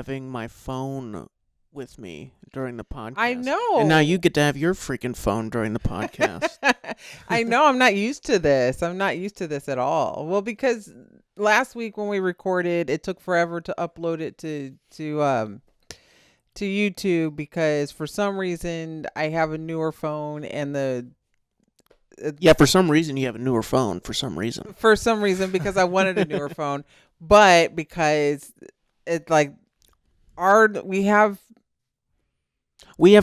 having my phone with me during the podcast. I know. And now you get to have your freaking phone during the podcast. I know. I'm not used to this. I'm not used to this at all. Well, because last week when we recorded, it took forever to upload it to YouTube because for some reason I have a newer phone and Yeah, for some reason you have a newer phone. For some reason because I wanted a newer phone, but because it's like we have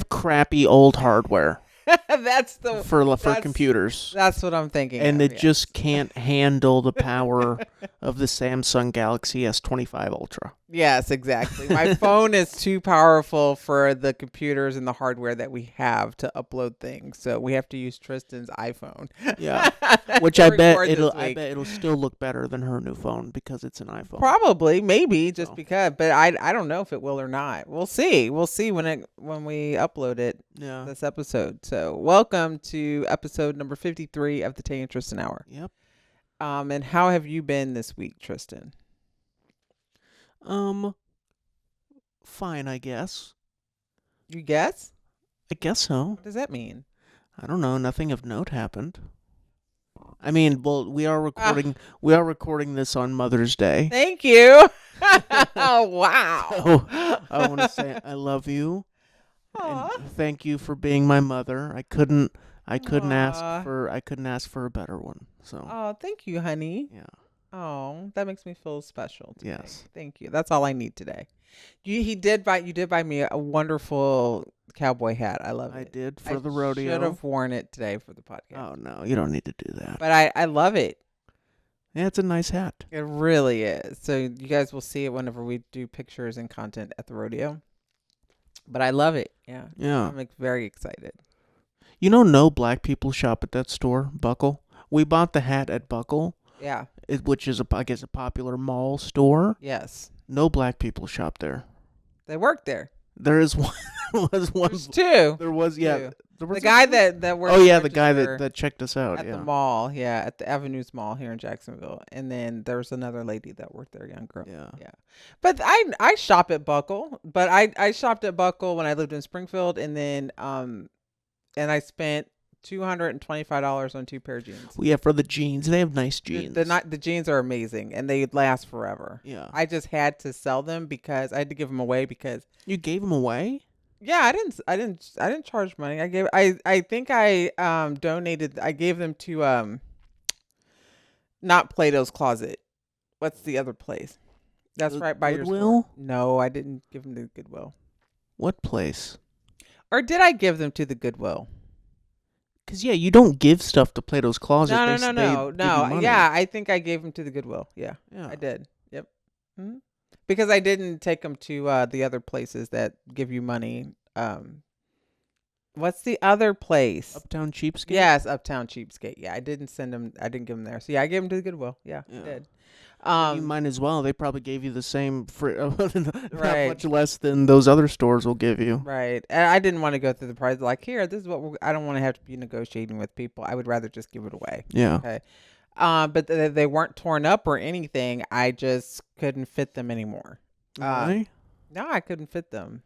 crappy old hardware for computers. That's what I'm thinking. And it just can't handle the power of the Samsung Galaxy S25 Ultra. Yes, exactly. My phone is too powerful for the computers and the hardware that we have to upload things. So we have to use Tristan's iPhone. Yeah. Which I bet it'll still look better than her new phone because it's an iPhone. Probably, maybe just because, but I don't know if it will or not. We'll see. We'll see when we upload it. Yeah. This episode. So, welcome to episode number 53 of the Tay and Tristan Hour. Yep. And how have you been this week, Tristan? Fine, I guess. You guess? I guess so. What does that mean? I don't know. Nothing of note happened. I mean, well, we are recording. We are recording this on Mother's Day. Thank you. Oh wow! So, I want to say I love you. And thank you for being my mother. I couldn't ask for a better one. So. Thank you, honey. Yeah. Oh, that makes me feel special today. Yes. Thank you. That's all I need today. You did buy me a wonderful cowboy hat. I love it. I did for the rodeo. I should have worn it today for the podcast. Oh no, you don't need to do that. But I love it. Yeah, it's a nice hat. It really is. So you guys will see it whenever we do pictures and content at the rodeo. But I love it. Yeah. Yeah. I'm very excited. You know, no black people shop at that store, Buckle. We bought the hat at Buckle. Yeah. Which is, I guess, a popular mall store. Yes. No black people shop there. They work there. There is one. There's two. There was, yeah. Two. There was the guy that works. Oh, yeah, the guy that checked us out. At the mall, yeah, at the Avenues Mall here in Jacksonville. And then there's another lady that worked there, young girl. Yeah. Yeah. But I shop at Buckle. But I shopped at Buckle when I lived in Springfield. And then, and I spent $225 on 2 pair of jeans. Well, yeah, for the jeans. They have nice jeans. The jeans are amazing and they last forever. Yeah. I just had to sell them because I had to give them away because you gave them away? Yeah, I didn't charge money. I think I donated. I gave them to not Plato's Closet. What's the other place? That's right by your store. No, I didn't give them to Goodwill. What place? Or did I give them to the Goodwill? Because, yeah, you don't give stuff to Plato's Closet. No. Yeah, I think I gave them to the Goodwill. Yeah. I did. Yep. Mm-hmm. Because I didn't take them to the other places that give you money. What's the other place? Uptown Cheapskate? Yes, Uptown Cheapskate. Yeah, I didn't give them there. So, yeah, I gave them to the Goodwill. Yeah. I did. You might as well. They probably gave you the same for not right. much less than those other stores will give you. Right. And I didn't want to go through the price. Like, here, this is what I don't want to have to be negotiating with people. I would rather just give it away. Yeah. Okay. But they weren't torn up or anything. I just couldn't fit them anymore. Really? No, I couldn't fit them.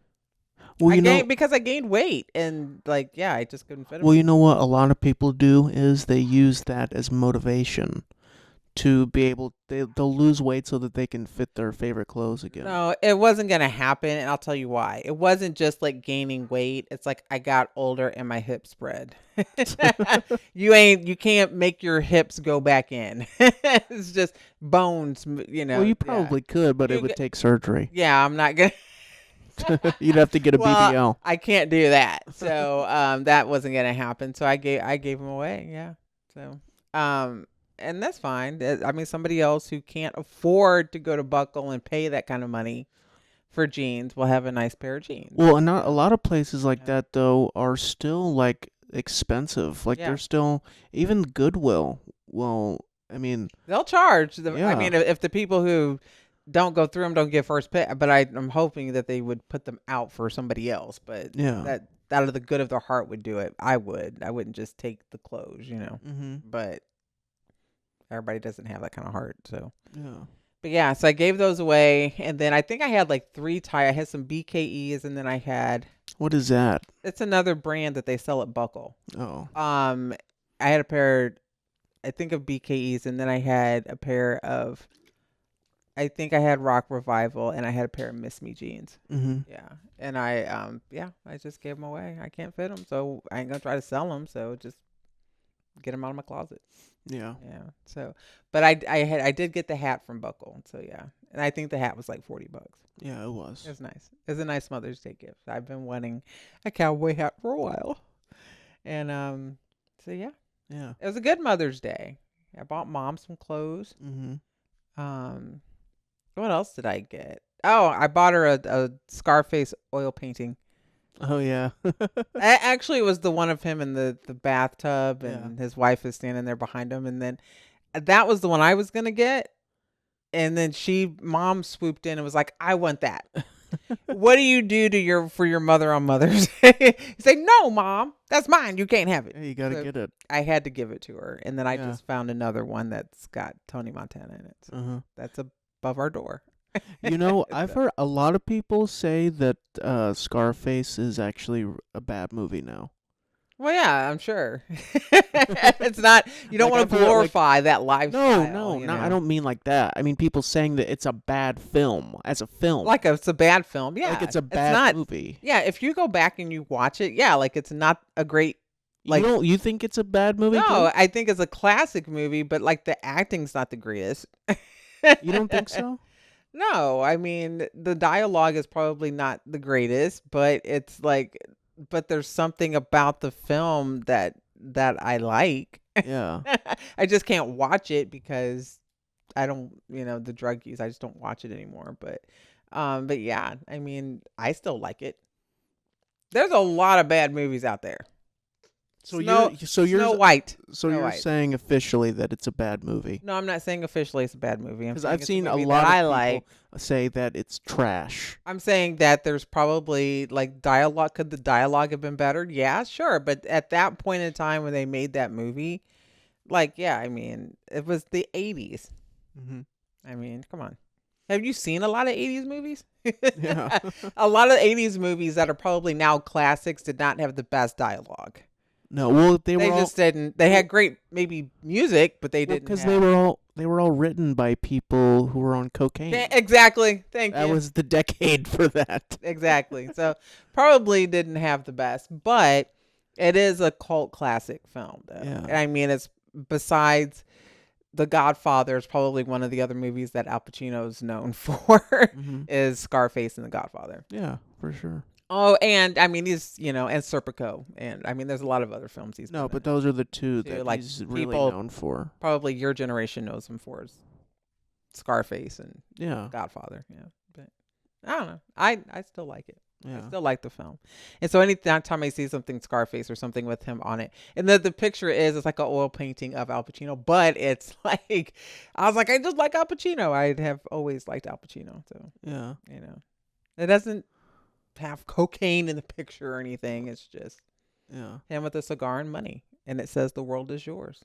Well, because I gained weight and I just couldn't fit them. Well, you know what a lot of people do is they use that as motivation to be able, they'll lose weight so that they can fit their favorite clothes again. No, it wasn't going to happen, and I'll tell you why. It wasn't just like gaining weight. It's like I got older and my hips spread. You can't make your hips go back in. It's just bones, Well, you probably could, but it would take surgery. Yeah, I'm not going to. You'd have to get a BBL. I can't do that. So that wasn't going to happen. So I gave them away. Yeah. So and that's fine. I mean, somebody else who can't afford to go to Buckle and pay that kind of money for jeans will have a nice pair of jeans. Well, and a lot of places like that, though, are still, expensive. They're still, even Goodwill, I mean. They'll charge. I mean, if the people who don't go through them don't get first pay, but I'm hoping that they would put them out for somebody else. But that out of the good of their heart would do it. I wouldn't just take the clothes, Mm-hmm. But everybody doesn't have that kind of heart, so. Yeah. But yeah, so I gave those away, and then I think I had like three tie. I had some BKEs, and then I had What is that? it's another brand that they sell at Buckle. Oh. I had a pair, I think of BKEs, and then I had a pair of, I think I had Rock Revival, and I had a pair of Miss Me jeans. Mm-hmm. Yeah, and I just gave them away. I can't fit them, so I ain't gonna try to sell them. So just get them out of my closet. Yeah. Yeah. So, but I did get the hat from Buckle. So yeah, and I think the hat was like $40. Yeah, it was. It was nice. It was a nice Mother's Day gift. I've been wanting a cowboy hat for a while, and so yeah, Yeah. it was a good Mother's Day. I bought Mom some clothes. Mm-hmm. What else did I get? Oh, I bought her a Scarface oil painting. Oh yeah. Actually, it was the one of him in the bathtub, and Yeah. his wife is standing there behind him, and then that was the one I was gonna get. And then Mom swooped in and was like, "I want that. What do you do for your mother on Mother's Day?" He's like, "No, Mom, that's mine. You can't have it." Yeah, you gotta So get it. I had to give it to her, and then I Yeah. just found another one that's got Tony Montana in it. So Uh-huh. that's above our door. I've heard a lot of people say that Scarface is actually a bad movie now. Well, yeah, I'm sure. It's not. You don't Like, want to I've heard, like, glorify that lifestyle. No, you no, I know? don't mean like that. I mean people saying that it's a bad film as a film. Like it's a bad film. Yeah, Like it's a bad not, movie. Yeah, if you go back and you watch it, yeah, like it's not a great. Like, You think it's a bad movie? No, Too? I think it's a classic movie, but like the acting's not the greatest. You don't think so? No, I mean the dialogue is probably not the greatest, but it's like, but there's something about the film that I like. Yeah. I just can't watch it because I don't, the drug use. I just don't watch it anymore. But yeah, I mean, I still like it. There's a lot of bad movies out there. So Snow White. So Snow you're White. saying officially that it's a bad movie? No, I'm not saying officially it's a bad movie. Because I've seen a lot of people say that it's trash. I'm saying that there's probably like dialogue. Could the dialogue have been better? Yeah, sure. But at that point in time when they made that movie, like, yeah, I mean, it was the 80s. Mm-hmm. I mean, come on. Have you seen a lot of 80s movies? Yeah. A lot of 80s movies that are probably now classics did not have the best dialogue. No, well, they just didn't. They had great maybe music, but they didn't because have... they were all written by people who were on cocaine. Exactly. Thank you. That was the decade for that. Exactly. So probably didn't have the best, but it is a cult classic film, though. Yeah. I mean, it's besides The Godfather, it's probably one of the other movies that Al Pacino is known for Mm-hmm. is Scarface and The Godfather. Yeah, for sure. Oh, and I mean, he's, and Serpico. And I mean, there's a lot of other films he's No, been but in. those are the two So, that like, he's really people- known for. Probably your generation knows him for is Scarface and Yeah. Godfather. Yeah. But I don't know. I still like it. Yeah. I still like the film. And so anytime I see something Scarface or something with him on it, and the picture it's like an oil painting of Al Pacino, but it's like, I was like, I just like Al Pacino. I have always liked Al Pacino. So, Yeah. it doesn't have cocaine in the picture or anything. It's just Yeah. him with a cigar and money. And it says the world is yours.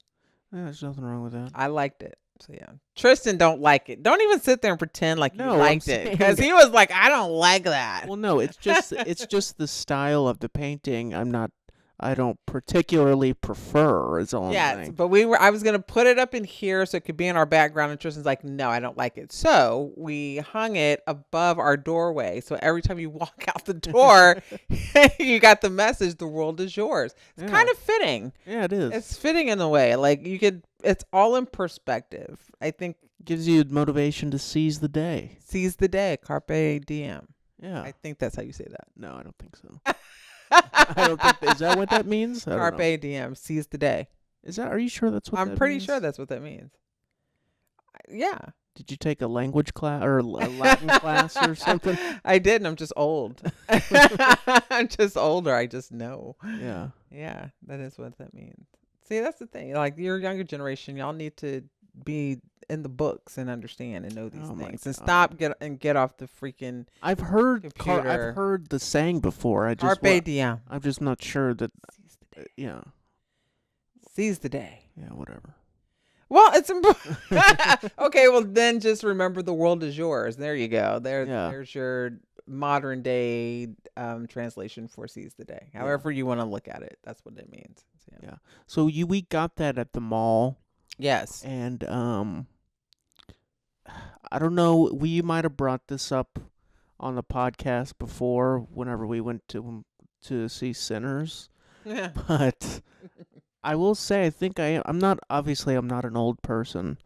Yeah, there's nothing wrong with that. I liked it. So yeah, Tristan don't like it. Don't even sit there and pretend like No, you liked I'm it, saying- because he was like, I don't like that. Well, no, it's just the style of the painting. I don't particularly prefer. Is all I'm Yes, saying. but I was gonna put it up in here so it could be in our background, and Tristan's like, no, I don't like it. So we hung it above our doorway. So every time you walk out the door, you got the message, the world is yours. It's Yeah. kind of fitting. Yeah, it is. It's fitting in a way. Like it's all in perspective. I think Gives you motivation to seize the day. seize the day, carpe diem. Yeah. I think that's how you say that. No, I don't think so. I don't think. Is that what that means? I don't know. Carpe diem, seize the day. Are you sure that's what I'm that pretty means? sure that's what that means. Yeah. Did you take a language class or a Latin class or something? I didn't. I'm just old. I'm just older. I just know. Yeah. Yeah, that is what that means. See, that's the thing. Like, your younger generation, y'all need to be in the books and understand and know these Oh my things, and God. stop get off the freaking I've heard Computer. I've heard the saying before. carpe diem. I'm just not sure that. Seize the day. Yeah. Seize the day. Yeah. Whatever. Well, it's important. Okay, well then just remember the world is yours. There you go. There's your modern day translation for seize the day. However you want to look at it, that's what it means. So, yeah. So we got that at the mall. Yes. And I don't know. We might have brought this up on the podcast before, whenever we went to see Sinners. Yeah. But I will say, I think I am. I'm not. Obviously, I'm not an old person.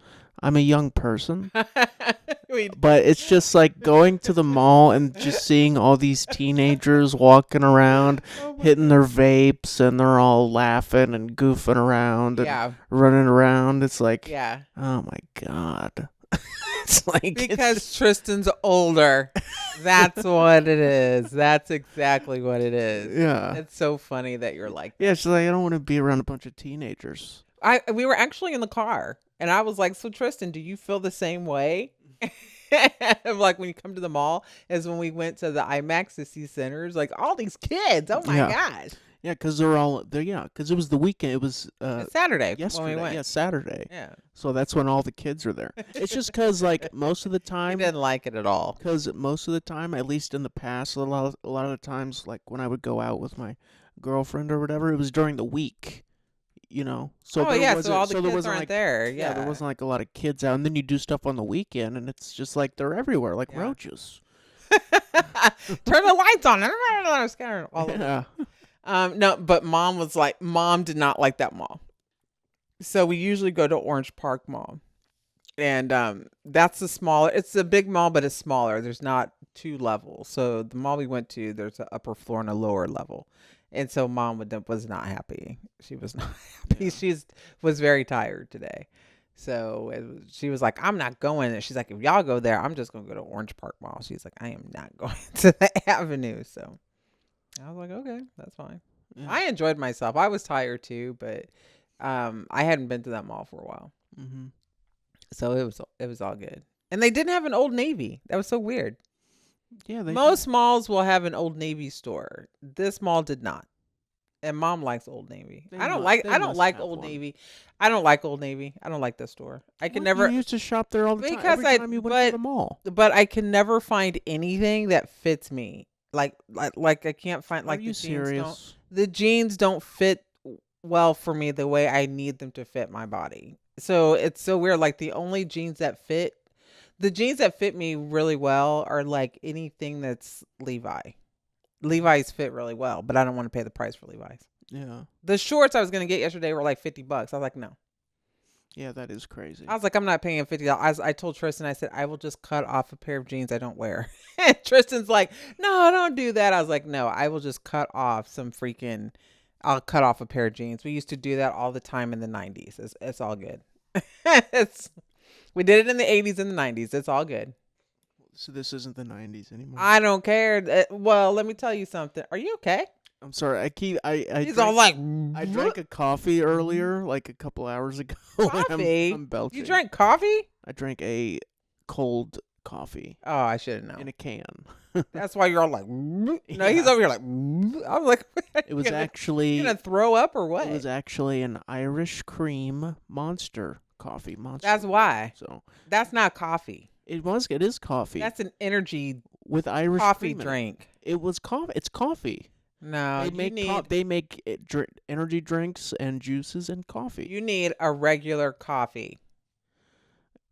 I'm a young person. But it's just like going to the mall and just seeing all these teenagers walking around, hitting their vapes, and they're all laughing and goofing around and running around. It's like, oh my God. It's like because Tristan's older. That's what it is. That's exactly what it is. Yeah. It's so funny that you're like that. Yeah, it's like I don't want to be around a bunch of teenagers. We were actually in the car and I was like, so Tristan, do you feel the same way? Like when you come to the mall, as when we went to the IMAX to see Sinners, like all these kids. Oh my gosh. Yeah, because they're all there. Yeah, because it was the weekend. It was Saturday yesterday. when we went. Yeah, Saturday. Yeah. So that's when all the kids are there. It's just because like most of the time, I didn't like it at all. Because most of the time, at least in the past, a lot of the times, like when I would go out with my girlfriend or whatever, it was during the week. So so all the kids aren't there. Yeah, there wasn't like a lot of kids out, and then you do stuff on the weekend, and it's just like they're everywhere, like roaches. Turn the lights on. I'm scared. All over. No, but mom did not like that mall. So we usually go to Orange Park Mall, and that's it's a big mall, but it's smaller. There's not 2 levels. So the mall we went to, there's an upper floor and a lower level. And so mom was not happy. She was not happy. She was very tired today. So she was like, I'm not going there. She's like, if y'all go there, I'm just going to go to Orange Park Mall. She's like, I am not going to the Avenue. So I was like, okay, that's fine. Yeah. I enjoyed myself. I was tired too, but I hadn't been to that mall for a while. Mm-hmm. So it was all good. And they didn't have an Old Navy. That was so weird. Yeah, most malls will have an Old Navy store. This mall did not. And mom likes Old Navy. I don't like Old Navy. I don't like Old Navy. I don't like the store. I can never. You used to shop there all the time. Because every time you went to the mall. But I can never find anything that fits me. Like I can't find like. Are you serious? The jeans don't fit well for me the way I need them to fit my body. So it's so weird. Like the only jeans that fit. The jeans that fit me really well are like anything that's Levi. Levi's fit really well, but I don't want to pay the price for Levi's. Yeah. The shorts I was going to get yesterday were like $50. I was like, no. Yeah, that is crazy. I was like, I'm not paying $50. I told Tristan, I said, I will just cut off a pair of jeans I don't wear. Tristan's like, no, don't do that. I was like, no, I will just cut off I'll cut off a pair of jeans. We used to do that all the time in the 90s. It's all good. We did it in the 80s and the 90s. It's all good. So this isn't the 90s anymore. I don't care. Well, let me tell you something. Are you okay? I'm sorry. He's all like. I drank a coffee earlier, like a couple hours ago. Coffee? I'm belching. You drank coffee? I drank a cold coffee. Oh, I should have known. In a can. That's why you're all like. No, he's over here like. I was like. It was actually. You gonna throw up or what? It was actually an Irish cream monster coffee. That's why. So that's not coffee. It is coffee. That's an energy with Irish coffee cream drink. It was coffee. It's coffee. No, they make energy drinks and juices and coffee. You need a regular coffee.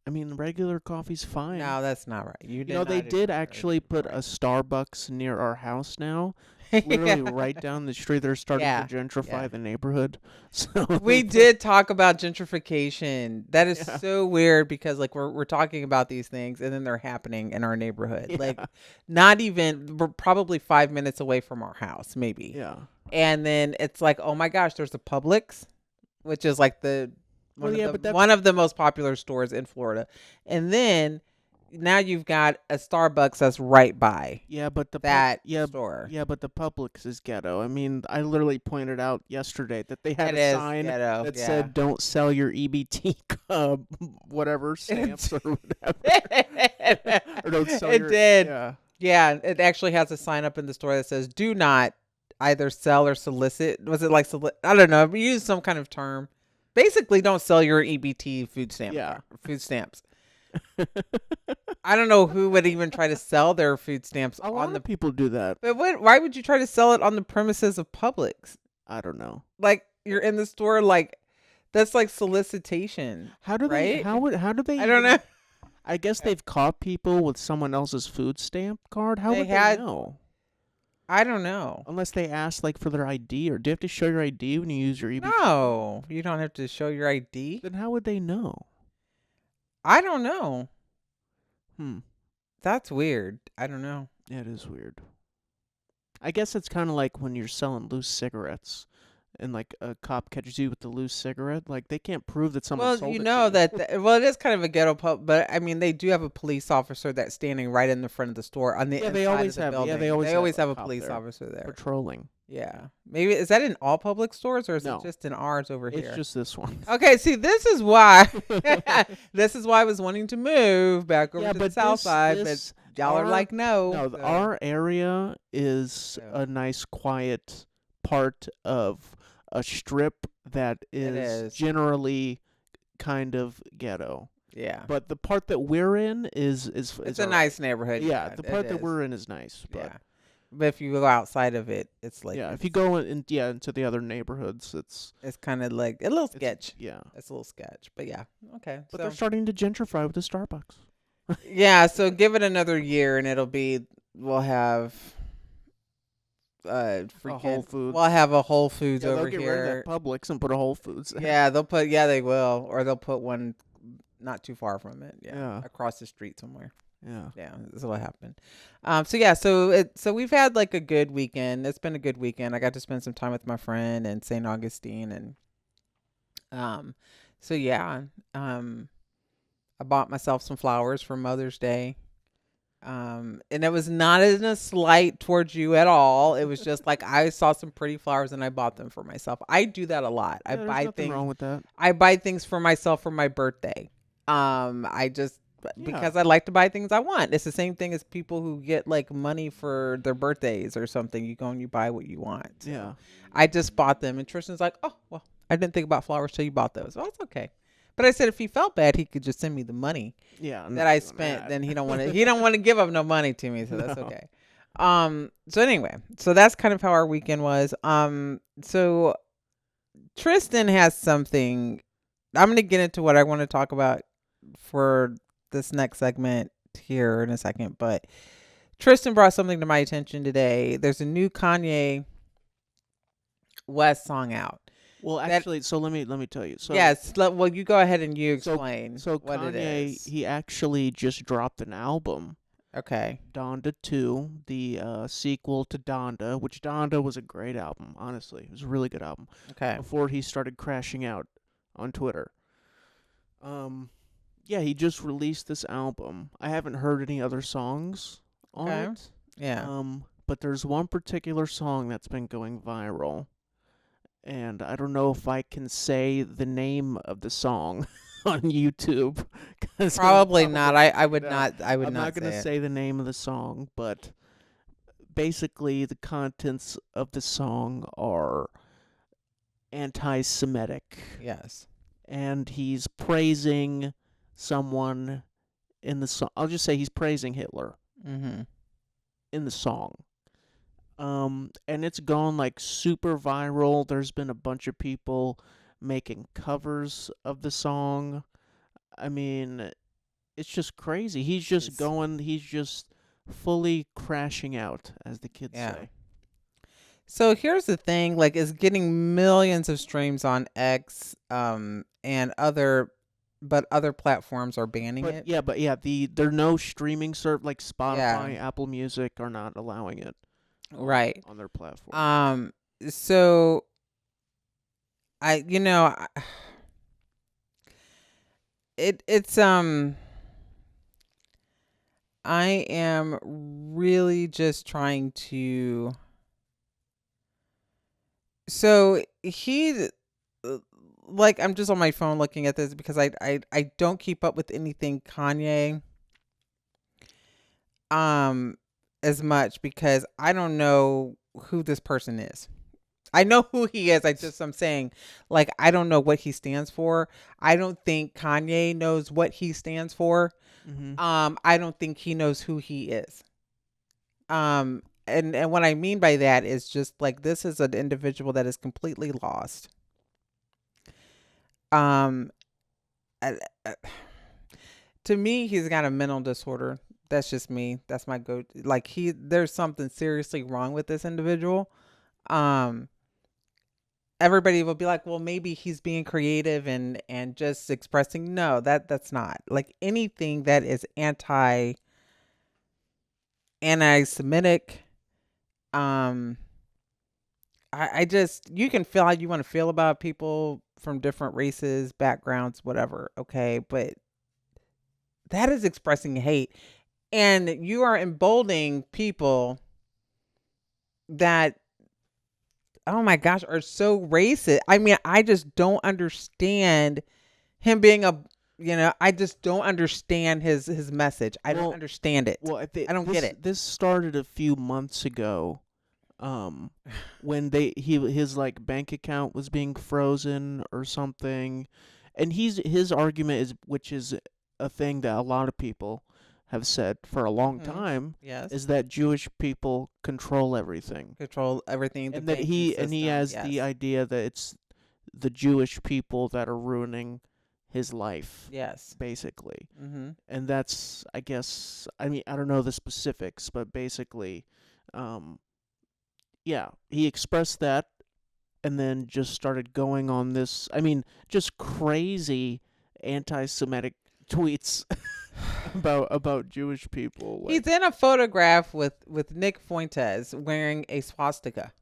I mean, regular coffee's fine. No, that's not right. They did actually put a Starbucks near our house now. Literally right down the street. They're starting to gentrify the neighborhood. So we did talk about gentrification. That is so weird because like we're talking about these things and then they're happening in our neighborhood. Yeah. Like we're probably 5 minutes away from our house, maybe. Yeah. And then it's like, oh my gosh, there's a Publix, which is like one of the most popular stores in Florida. And then now you've got a Starbucks that's right by. Yeah, but the store. Yeah, but the Publix is ghetto. I mean, I literally pointed out yesterday that they had a sign that said "Don't sell your EBT whatever stamps or whatever." Or don't sell it did. Yeah, it actually has a sign up in the store that says "Do not either sell or solicit." Was it like I don't know. We used some kind of term. Basically, don't sell your EBT food stamp. Yeah. Food stamps. I don't know who would even try to sell their food stamps A lot on the. of people do that. But why would you try to sell it on the premises of Publix? I don't know. Like you're in the store, like that's like solicitation. How do they? Right? How do they? I don't know. I guess they've caught people with someone else's food stamp card. How They would had- they know? I don't know. Unless they ask like for their ID, or do you have to show your ID when you use your EBT? No, you don't have to show your ID. Then how would they know? I don't know. Hmm. That's weird. I don't know. Yeah, it is weird. I guess it's kind of like when you're selling loose cigarettes, and like a cop catches you with the loose cigarette. Like they can't prove that someone Well, sold you it know to you. that. Well, it is kind of a ghetto pub, but I mean, they do have a police officer that's standing right in the front of the store on the Yeah, inside they always of the have. building. Yeah, they always have a a cop police there officer there. patrolling. Yeah, maybe is that in all public stores or is No. it just in ours over It's here? just this one. Okay, see, this is why. This is why I was wanting to move back over Yeah, to the but south side, this- but y'all are our- like, no. No, so- our area is Yeah. a nice, quiet part of a strip that is is. generally kind of ghetto. yeah, But the part that we're in is it's all a right. nice neighborhood. Yeah, it the part that is. we're in is nice. But Yeah, but if you go outside of it, it's like yeah, if it's- you go into the other neighborhoods, it's kind of like a little it's sketch. Yeah, It's a little sketch, but yeah, okay. but so they're starting to gentrify with the Starbucks. yeah, so give it another year and we'll have freaking Whole Foods. We'll have a Whole Foods Yeah, over they'll get rid of here. that Publix and put a Whole Foods there. Yeah, they will, or they'll put one not too far from it. Yeah. Across the street somewhere. Yeah. Yeah, this is what happened. So we've had like a good weekend. It's been a good weekend. I got to spend some time with my friend in St. Augustine, and I bought myself some flowers for Mother's Day. And it was not in a slight towards you at all. It was just like I saw some pretty flowers and I bought them for myself. I do that a lot. I There's buy nothing things. wrong with that. I buy things for myself for my birthday. I just because I like to buy things I want. It's the same thing as people who get like money for their birthdays or something. You go and you buy what you want. So Yeah. I just bought them, and Tristan's like, "Oh, well, I didn't think about flowers till you bought those." Well, that's okay. But I said if he felt bad, he could just send me the money Yeah. I'm that not I doing spent. that. Then he don't want to. He don't want to give up no money to me, so that's No. okay. So anyway, so that's kind of how our weekend was. So Tristan has something. I'm going to get into what I want to talk about for this next segment here in a second, but Tristan brought something to my attention today. There's a new Kanye West song out. Well, actually, so let me tell you. So yes, well, you go ahead and you So- explain So what it Kanye, is. he actually just dropped an album, Okay. Donda 2, the sequel to Donda, which Donda was a great album, honestly. It was a really good album. Okay. Before he started crashing out on Twitter. Yeah, he just released this album. I haven't heard any other songs on Okay. it. Yeah. But there's one particular song that's been going viral. And I don't know if I can say the name of the song on YouTube. 'Cause I'm Probably not. I would no, not. I would I'm not say going to it. say the name of the song, but basically the contents of the song are anti-Semitic. Yes. And he's praising someone in the song. I'll just say he's praising Hitler Mm-hmm. in the song. And it's gone like super viral. There's been a bunch of people making covers of the song. I mean, it's just crazy. He's just he's just fully crashing out, as the kids Yeah. say. So here's the thing, like it's getting millions of streams on X, and other platforms are banning it. But there are no streaming like Spotify, Apple Music are not allowing it. Right. On their platform. So I am really just trying to. So I'm just on my phone looking at this because I don't keep up with anything Kanye as much because I don't know who this person is. I know who he is. I'm saying, like, I don't know what he stands for. I don't think Kanye knows what he stands for. Mm-hmm. I don't think he knows who he is. And what I mean by that is just like this is an individual that is completely lost. Um, I- I- to me, he's got a mental disorder. That's just me. That's my go. Like there's something seriously wrong with this individual. Um, everybody will be like, well, maybe he's being creative and just expressing. No, that's not like anything that is anti-Semitic. Um, I just you can feel how you want to feel about people from different races, backgrounds, whatever. Okay, but that is expressing hate, and you are emboldening people that oh my gosh are so racist. I mean, I just don't understand him being a I just don't understand his message. I don't understand it. Well, I don't get it. This started a few months ago, when his like bank account was being frozen or something, and his argument is, which is a thing that a lot of people have said for a long time, Yes. is that Jewish people control everything, Control everything. The and that banking he system, has the yes. idea that it's the Jewish people that are ruining his life, Yes. basically. Mm-hmm. And that's, I guess, I mean, I don't know the specifics, but basically, yeah, he expressed that and then just started going on this, I mean, just crazy anti-Semitic tweets about Jewish people. Like, He's in a photograph with Nick Fuentes wearing a swastika.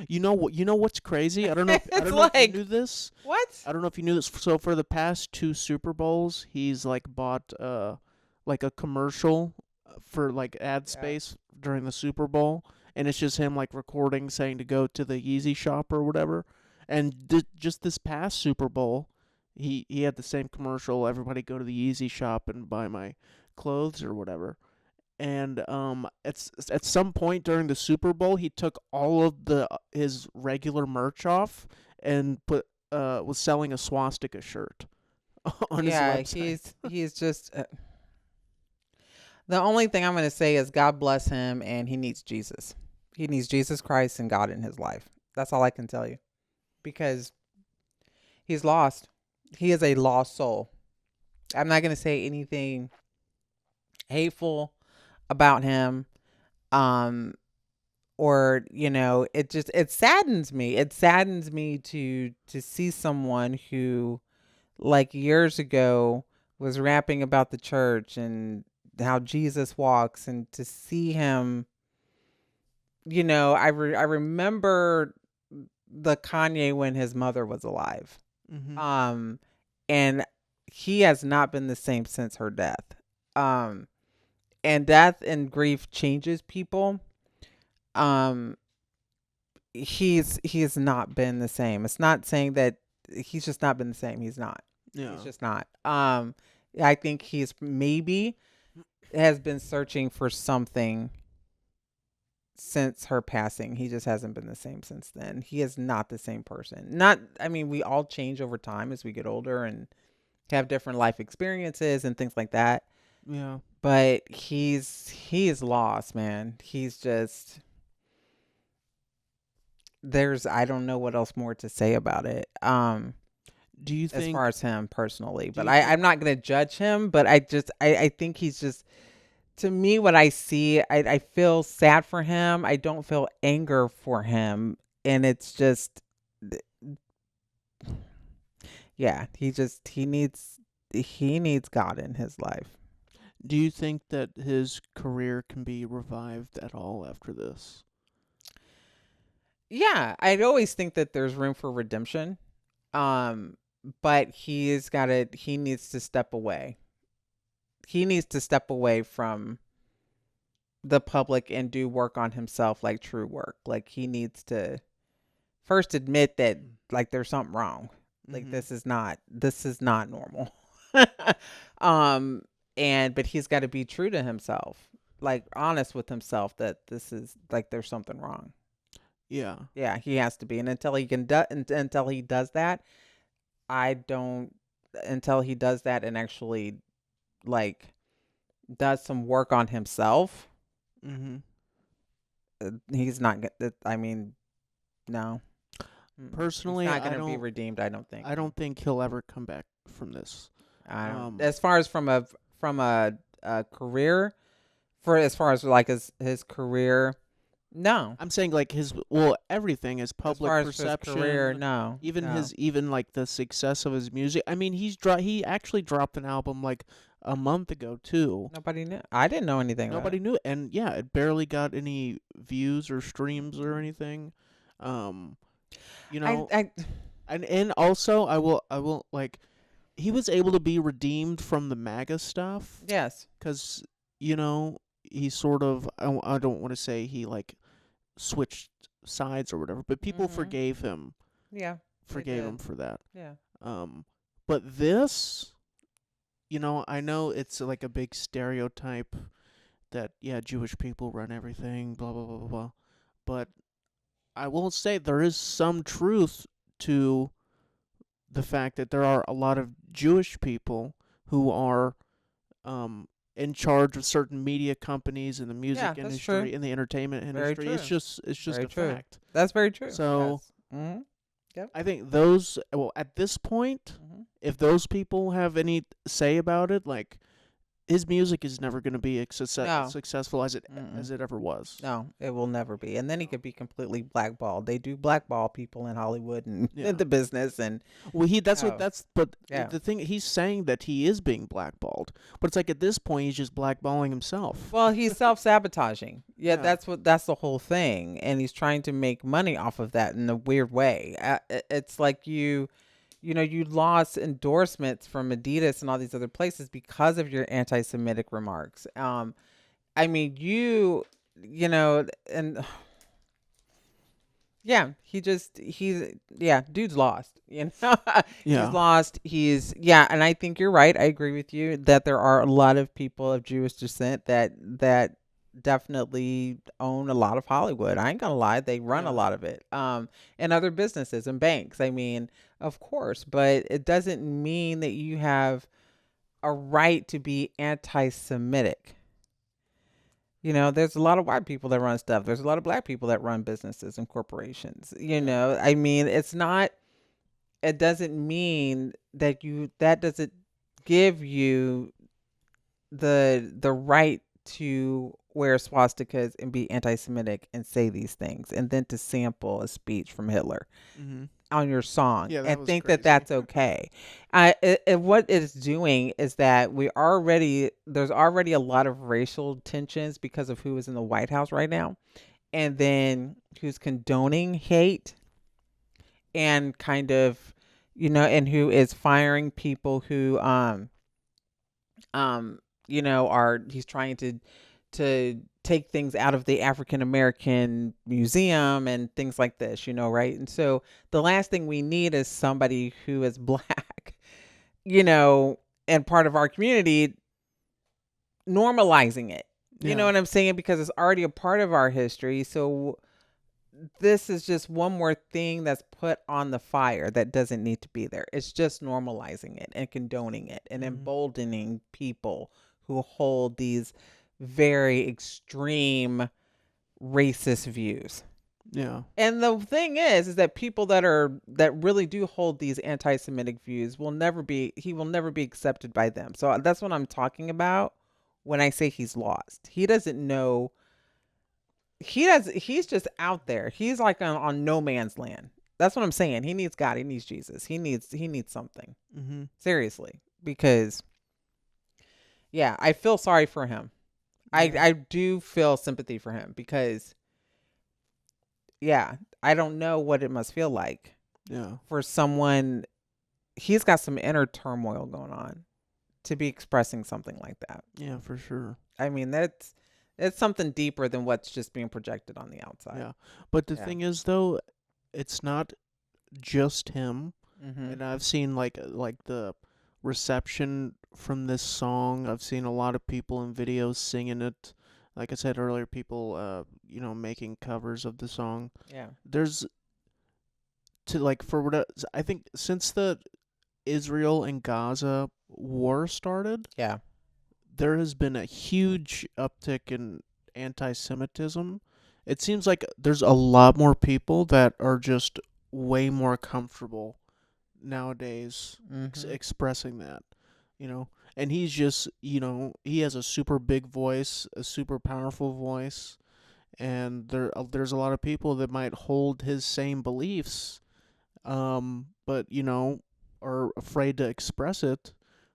you know what? You know what's crazy? I don't know. I It's don't know if you like knew this. what? I don't know if you knew this. So for the past 2 Super Bowls, he's like bought like a commercial for like ad Yeah. space during the Super Bowl, and it's just him like recording saying to go to the Yeezy shop or whatever. And just this past Super Bowl, he had the same commercial. Everybody go to the Yeezy shop and buy my clothes or whatever. And at some point during the Super Bowl, he took all of the his regular merch off and was selling a swastika shirt on his Yeah, website. he's just the only thing I'm going to say is God bless him and he needs Jesus. He needs Jesus Christ and God in his life. That's all I can tell you. Because he's lost. He is a lost soul. I'm not going to say anything hateful about him. Or, it saddens me. It saddens me to see someone who like years ago was rapping about the church and how Jesus walks, and to see him, I remember the Kanye when his mother was alive. Mm-hmm. And he has not been the same since her death. Um and death and grief changes people. Um he's not been the same. It's not saying that he's just not been the same. He's not. Yeah. He's just not. I think he's maybe has been searching for something since her passing. He just hasn't been the same since then. He is not the same person. Not, I mean, we all change over time as we get older and have different life experiences and things like that. Yeah. But he is lost, man. He's just I don't know what else more to say about it. Do you As think? far as him personally, but you think- I'm not gonna judge him. But I think he's just, to me, what I see, I feel sad for him. I don't feel anger for him, and it's just, yeah, he needs God in his life. Do you think that his career can be revived at all after this? Yeah, I'd always think that there's room for redemption. But he needs to step away. He needs to step away from the public and do work on himself, like true work. Like he needs to first admit that like there's something wrong. Like Mhm. this is not normal. But he's got to be true to himself. Like honest with himself that this is like there's something wrong. Yeah. Yeah, he has to be. And until he until he does that, I don't until he does that and actually like does some work on himself, Mm-hmm. he's not I mean, no. He's Personally, not going to be redeemed, I don't think. I don't think he'll ever come back from this. I don't, as far as from a career, for as far as like his career, no. I'm saying like everything, his As public far as his career, perception, no. No. even like the success of his music. I mean, he actually dropped an album like a month ago too. Nobody knew. I didn't know anything about Nobody it. knew, and yeah, it barely got any views or streams or anything. Um, you know, I and also I will like he was able to be redeemed from the MAGA stuff yes. because he sort of I don't want to say he like switched sides or whatever, but people Mhm. Yeah. They forgave him did. for that. Yeah. But this, I know it's like a big stereotype that yeah, Jewish people run everything, blah blah blah blah blah. But I will say there is some truth to the fact that there are a lot of Jewish people who are in charge of certain media companies in the Yeah, music that's true. industry, in the entertainment Very industry. true. It's just Very a true. fact. That's very true. So Yes. Mhm. Yep. I think those at this point, Mhm. if those people have any say about it, like his music is never going to be No. successful as Mm-mm. it ever was. No, it will never be. And then he could be completely blackballed. They do blackball people in Hollywood and Yeah. in the business and Well, oh, but yeah. the thing he's saying that he is being blackballed, but it's like at this point he's just blackballing himself. Well, he's self-sabotaging. Yeah, Yeah. that's the whole thing, and he's trying to make money off of that in a weird way. It's like you lost endorsements from Adidas and all these other places because of your anti-Semitic remarks. I mean, and yeah, dude's lost. He's Yeah. lost. And I think you're right. I agree with you that there are a lot of people of Jewish descent that definitely own a lot of Hollywood. I ain't gonna lie, they run a Yeah. lot of it. And other businesses and banks. I mean, of course, but it doesn't mean that you have a right to be anti-Semitic. There's a lot of white people that run stuff. There's a lot of black people that run businesses and corporations. I mean, it doesn't mean that doesn't give you the right to wear swastikas and be anti-Semitic and say these things and then to sample a speech from Hitler Mm-hmm. on your song Yeah, that and was think crazy. that that's okay. What it's doing is that there's already a lot of racial tensions because of who is in the White House right now, and then who's condoning hate and kind of, and who is firing people who are he's trying to take things out of the African American museum and things like this, right? And so the last thing we need is somebody who is black, and part of our community normalizing it. You know Yeah. what I'm saying? Because it's already a part of our history. So this is just one more thing that's put on the fire that doesn't need to be there. It's just normalizing it and condoning it and Mm-hmm. emboldening people who hold these very extreme racist views. Yeah. And the thing is that people that really do hold these anti-Semitic views he will never be accepted by them. So that's what I'm talking about when I say he's lost. He doesn't know. He's just out there. He's like on no man's land. That's what I'm saying. He needs God. He needs Jesus. He needs something. Mm-hmm. Seriously. Because yeah, I feel sorry for him. I do feel sympathy for him because yeah, I don't know what it must feel like Yeah. for someone. He's got some inner turmoil going on to be expressing something like that. Yeah, for sure. I mean, it's something deeper than what's just being projected on the outside. Yeah. But the Yeah. thing is though, it's not just him. Mm-hmm. And I've seen like the reception from this song. I've seen a lot of people in videos singing it. like I said earlier, people, making covers of the song. Yeah. There's to like for what I think since the Israel and Gaza war started, Yeah. there has been a huge uptick in anti-Semitism. It seems like there's a lot more people that are just way more comfortable nowadays expressing that, you know. And he's just, he has a super big voice, a super powerful voice, and there's a lot of people that might hold his same beliefs, but are afraid to express it.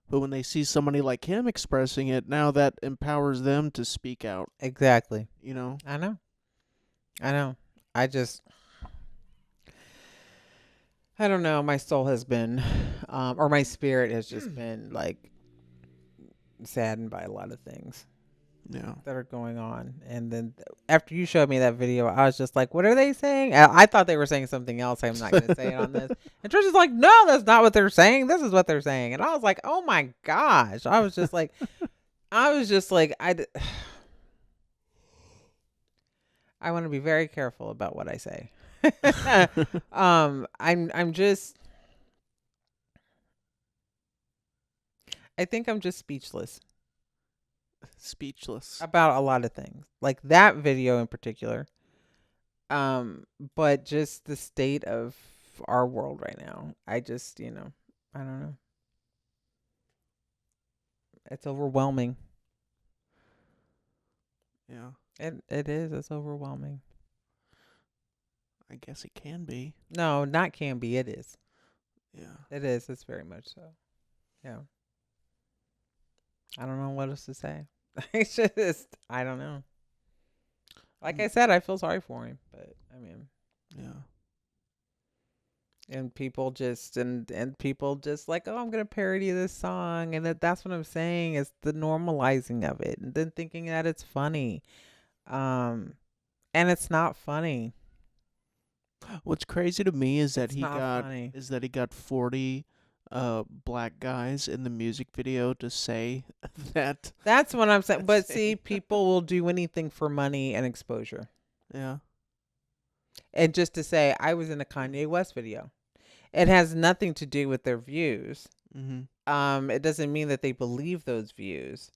But when they see somebody like him expressing it, now that empowers them to speak out. Exactly. You know? I know. I know. I just, I don't know. My soul has been, or my spirit has just been like saddened by a lot of things Yeah. that are going on. And then after you showed me that video, I was just like, what are they saying? I thought they were saying something else. I'm not going to say it on this. And Tristan's like, no, that's not what they're saying. This is what they're saying. And I was like, oh my gosh. I was just like, I want to be very careful about what I say. I'm just, I think I'm just speechless Speechless. about a lot of things, like that video in particular. But just the state of our world right now. I just, I don't know. It's overwhelming. Yeah. It is. It's overwhelming. I guess it can be. No, not can be. It is. Yeah. It is. It's very much so. Yeah. I don't know what else to say. It's just, I don't know. Like I said, I feel sorry for him, but I mean, yeah. And people just people just like, oh, I'm gonna parody this song, and that's what I'm saying is the normalizing of it, and then thinking that it's funny, and it's not funny. What's crazy to me is that It's not funny. he got 40 black guys in the music video to say that. That's what I'm saying. But see, people will do anything for money and exposure. Yeah. And just to say, I was in a Kanye West video. It has nothing to do with their views. It doesn't mean that they believe those views.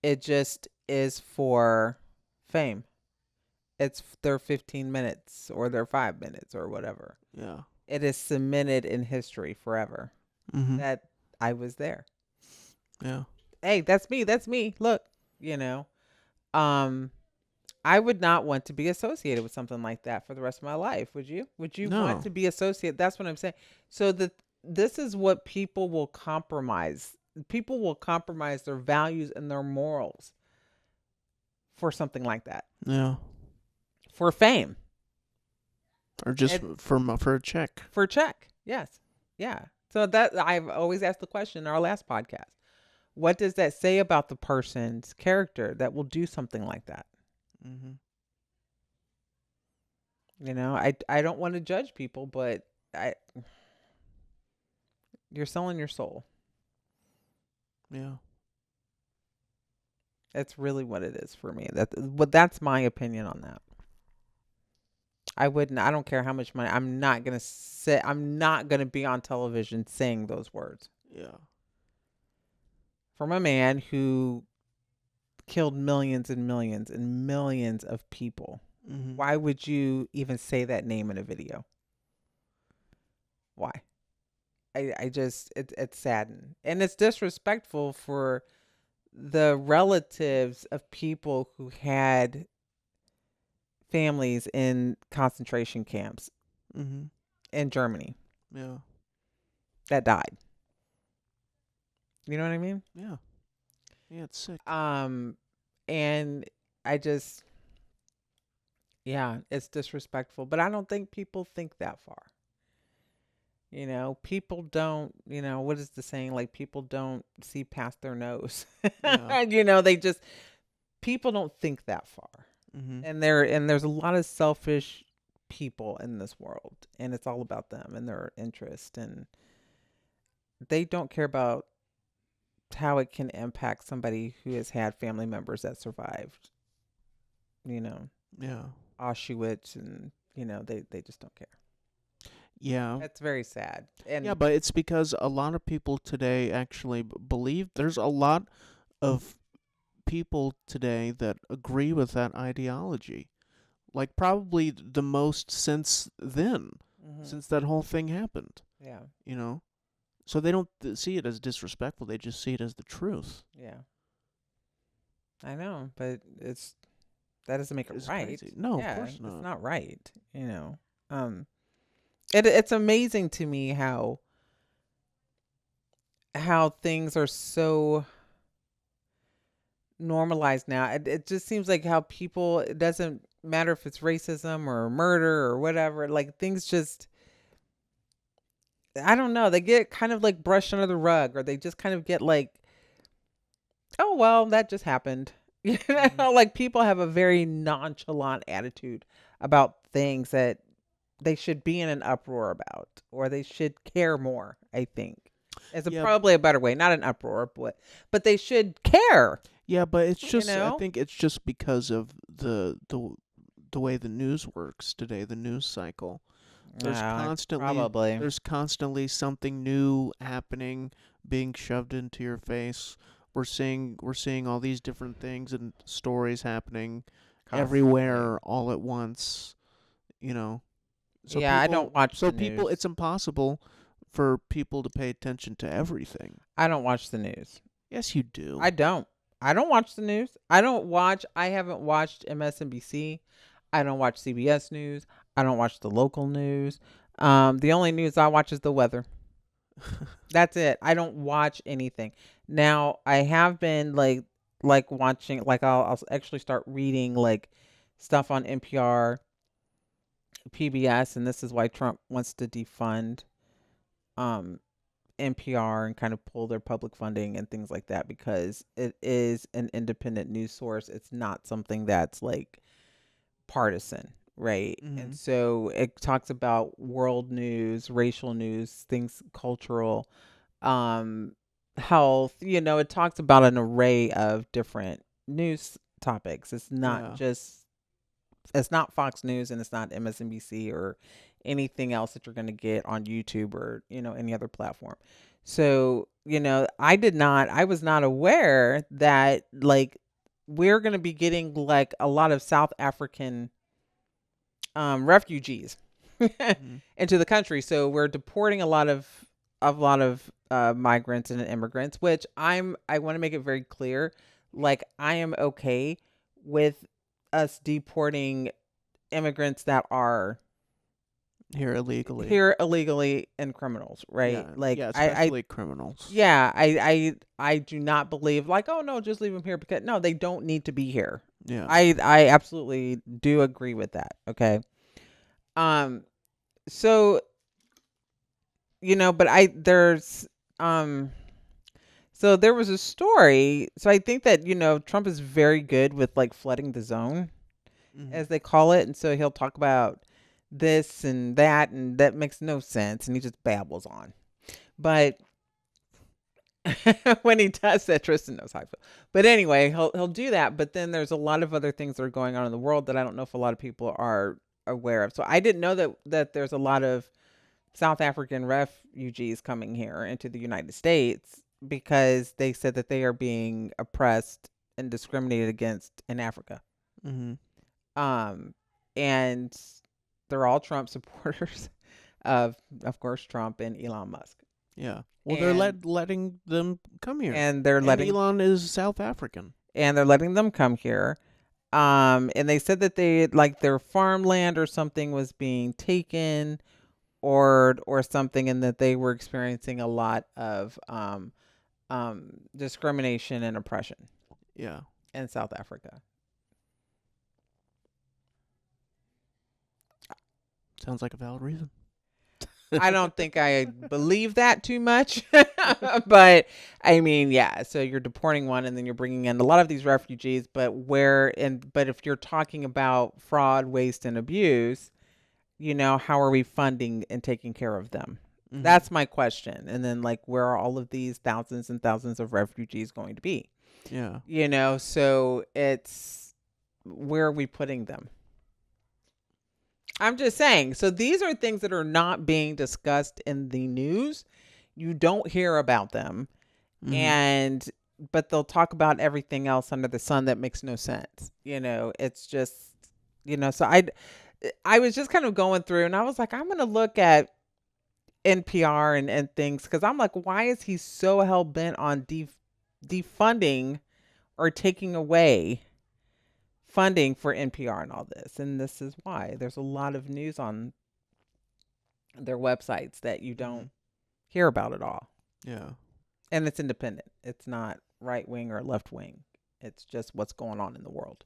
It just is for fame. It's their 15 minutes or their 5 minutes or whatever. Yeah. It is cemented in history forever that I was there. Yeah. Hey, that's me. That's me. Look, I would not want to be associated with something like that for the rest of my life. Would you? Would you No. want to be associated? That's what I'm saying. So this is what people will compromise. People will compromise their values and their morals for something like that. Yeah. For fame. Or just for a check. For a check. Yes. Yeah. So that I've always asked the question in our last podcast. What does that say about the person's character that will do something like that? I don't want to judge people, but you're selling your soul. Yeah. That's really what it is for me. That's my opinion on that. I don't care how much money. I'm not going to be on television saying those words. Yeah. From a man who killed millions and millions and millions of people. Why would you even say that name in a video? Why? I just, it's saddened. And it's disrespectful for the relatives of people who had families in concentration camps in Germany. Yeah. That died. You know what I mean? Yeah. Yeah, it's sick. And I just, yeah, it's disrespectful. But I don't think people think that far. People don't, what is the saying? Like, people don't see past their nose. Yeah. People don't think that far. And there's a lot of selfish people in this world, and it's all about them and their interest, and they don't care about how it can impact somebody who has had family members that survived you know, Yeah. Auschwitz, and they just don't care. Yeah. That's very sad. And Yeah, but it's because a lot of people today actually believe there's a lot of people today that agree with that ideology. Like probably the most since then, mhm, since that whole thing happened, yeah, you know? So they don't see it as disrespectful, they just see it as the truth. yeah, I know, but that doesn't make it It's right. crazy. No, of Yeah, course it's not. not right. Um, it's amazing to me how things are so normalized now. It just seems like how people. It doesn't matter if it's racism or murder or whatever. Like things just. I don't know. They get kind of like brushed under the rug, or they just kind of get like, oh well, that just happened. Hmm. Like people have a very nonchalant attitude about things that they should be in an uproar about, or they should care more. I think is Yeah, probably a better way, not an uproar, but they should care. yeah, but it's You just I know? think it's just because of the way the news works today, the news cycle. There's constantly Probably. there's constantly something new happening, being shoved into your face. We're seeing all these different things and stories happening Constantly. everywhere all at once, you know. So Yeah, I people don't watch so the people news. it's impossible for people to pay attention to everything. I don't watch the news. Yes, you do. I don't. I don't watch the news. I haven't watched MSNBC. I don't watch CBS News. I don't watch the local news. The only news I watch is the weather. That's it. I don't watch anything. Now, I have been like watching, like I'll actually start reading like stuff on NPR, PBS, and this is why Trump wants to defund um NPR and kind of pull their public funding and things like that, because it is an independent news source. It's not something that's like partisan, right? And Mhm. so it talks about world news, racial news, things cultural, um health, it talks about an array of different news topics. Yeah. It's not Fox News, and it's not MSNBC or anything else that you're going to get on YouTube or, any other platform. So, I was not aware that like we're going to be getting like a lot of South African refugees Mhm. into the country. So we're deporting a lot of migrants and immigrants, which I want to make it very clear, like I am okay with us deporting immigrants that are Here illegally. here illegally and criminals, right? Yeah. Like Yeah, I especially criminals. yeah, I do not believe like, oh no, just leave them here, because no, they don't need to be here. Yeah. I absolutely do agree with that. Okay. Um so but um so there was a story. So I think that Trump is very good with like flooding the zone, Mhm. as they call it. And so he'll talk about this and that makes no sense, and he just babbles on. But when he does that, Tristan knows how I feel. But anyway, he'll do that. But then there's a lot of other things that are going on in the world that I don't know if a lot of people are aware of. So I didn't know that there's a lot of South African refugees coming here into the United States, because they said that they are being oppressed and discriminated against in Africa. Mhm. Um, and they're all Trump supporters of course, Trump and Elon Musk. Yeah. Well, they're And letting them come here. and they're And letting Elon is South African. them come here. And they said that they like their farmland or something was being taken, or something, and that they were experiencing a lot of discrimination and oppression Yeah. in South Africa. Sounds like a valid reason. I don't think I believe that too much, but I mean, yeah. So you're deporting one, and then you're bringing in a lot of these refugees. But if you're talking about fraud, waste, and abuse, how are we funding and taking care of them? Mhm. That's my question. And then, like, where are all of these thousands and thousands of refugees going to be? Yeah. So where are we putting them? I'm just saying. So these are things that are not being discussed in the news. You don't hear about them. And but they'll talk about everything else under the sun that makes no sense. It's just, so I was just kind of going through and I was like, I'm going to look at NPR and things, because I'm like, why is he so hell bent on defunding or taking away funding for NPR and all this? And this is why. There's a lot of news on their websites that you don't hear about at all. Yeah. And it's independent. It's not right wing or left wing. It's just what's going on in the world.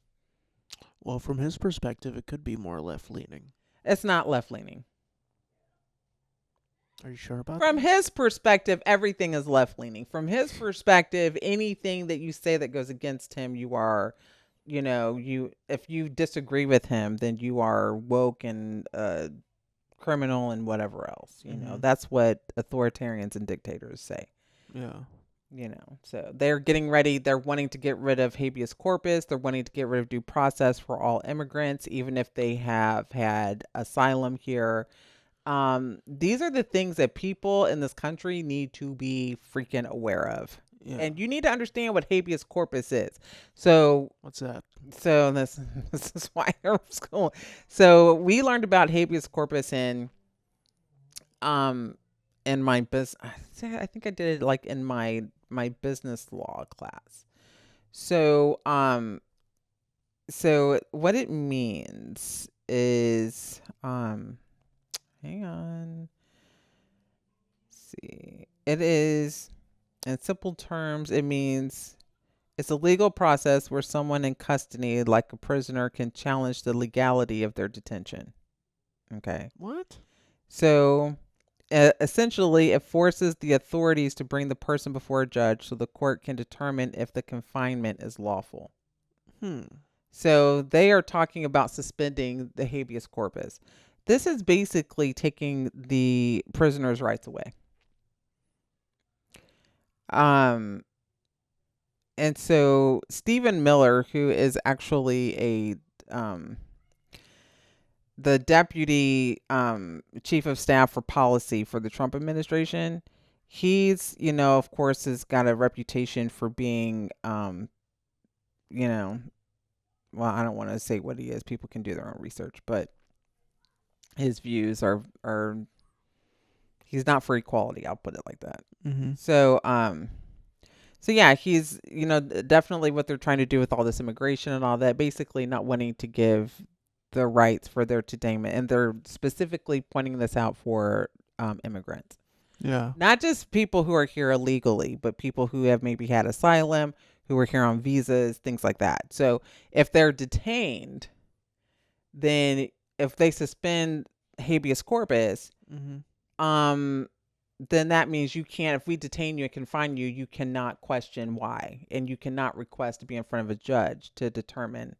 Well, from his perspective, it could be more left leaning. It's not left leaning. Are you sure about From that? his perspective, everything is left leaning. From his perspective, anything that you say that goes against him, you are, if you disagree with him, then you are woke and criminal and whatever else. That's what authoritarians and dictators say. Yeah. So they're getting ready. They're wanting to get rid of habeas corpus. They're wanting to get rid of due process for all immigrants, even if they have had asylum here. These are the things that people in this country need to be freaking aware of. Yeah. And you need to understand what habeas corpus is. So what's that? So this is why I was going. So we learned about habeas corpus in my business. I think I did it like in my business law class. So so what it means is hang on. Let's see. It is, in simple terms, it means it's a legal process where someone in custody, like a prisoner, can challenge the legality of their detention. Okay. What? So essentially, it forces the authorities to bring the person before a judge so the court can determine if the confinement is lawful. So they are talking about suspending the habeas corpus. This is basically taking the prisoner's rights away. And so Stephen Miller, who is actually the deputy chief of staff for policy for the Trump administration, he's, of course, has got a reputation for being, well, I don't want to say what he is. People can do their own research, but his views are he's not for equality. I'll put it like that. So yeah, he's, definitely what they're trying to do with all this immigration and all that, basically not wanting to give the rights for their detainment. And they're specifically pointing this out for immigrants. Yeah. Not just people who are here illegally, but people who have maybe had asylum, who are here on visas, things like that. So if they're detained, then if they suspend habeas corpus, then that means you can't, if we detain you and confine you, you cannot question why. And you cannot request to be in front of a judge to determine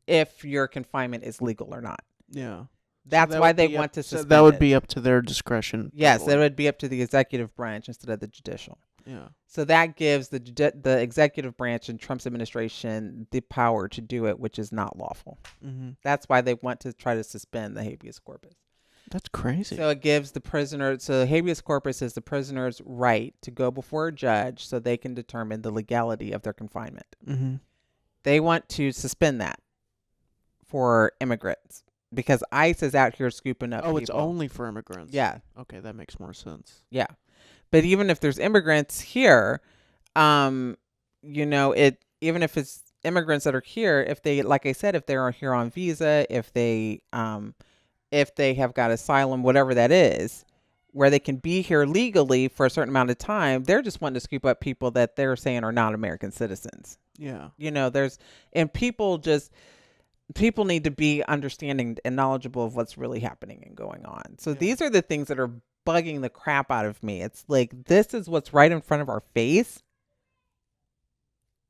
if your confinement is legal or not. Yeah. That's why they want to suspend that would it. be up to their discretion. Yes, it would be up to the executive branch instead of the judicial. Yeah. So that gives the executive branch and Trump's administration the power to do it, which is not lawful. That's why they want to try to suspend the habeas corpus. That's crazy. So it gives the prisoner, so habeas corpus is the prisoner's right to go before a judge so they can determine the legality of their confinement. They want to suspend that for immigrants because ICE is out here scooping up people. It's only for immigrants. Yeah. Okay, that makes more sense. Yeah. But even if there's immigrants here, even if it's immigrants that are here, if they, like I said, if they're here on visa, if they have got asylum, whatever that is, where they can be here legally for a certain amount of time, they're just wanting to scoop up people that they're saying are not American citizens. Yeah. People need to be understanding and knowledgeable of what's really happening and going on. So these are the things that are bugging the crap out of me. It's like, this is what's right in front of our face.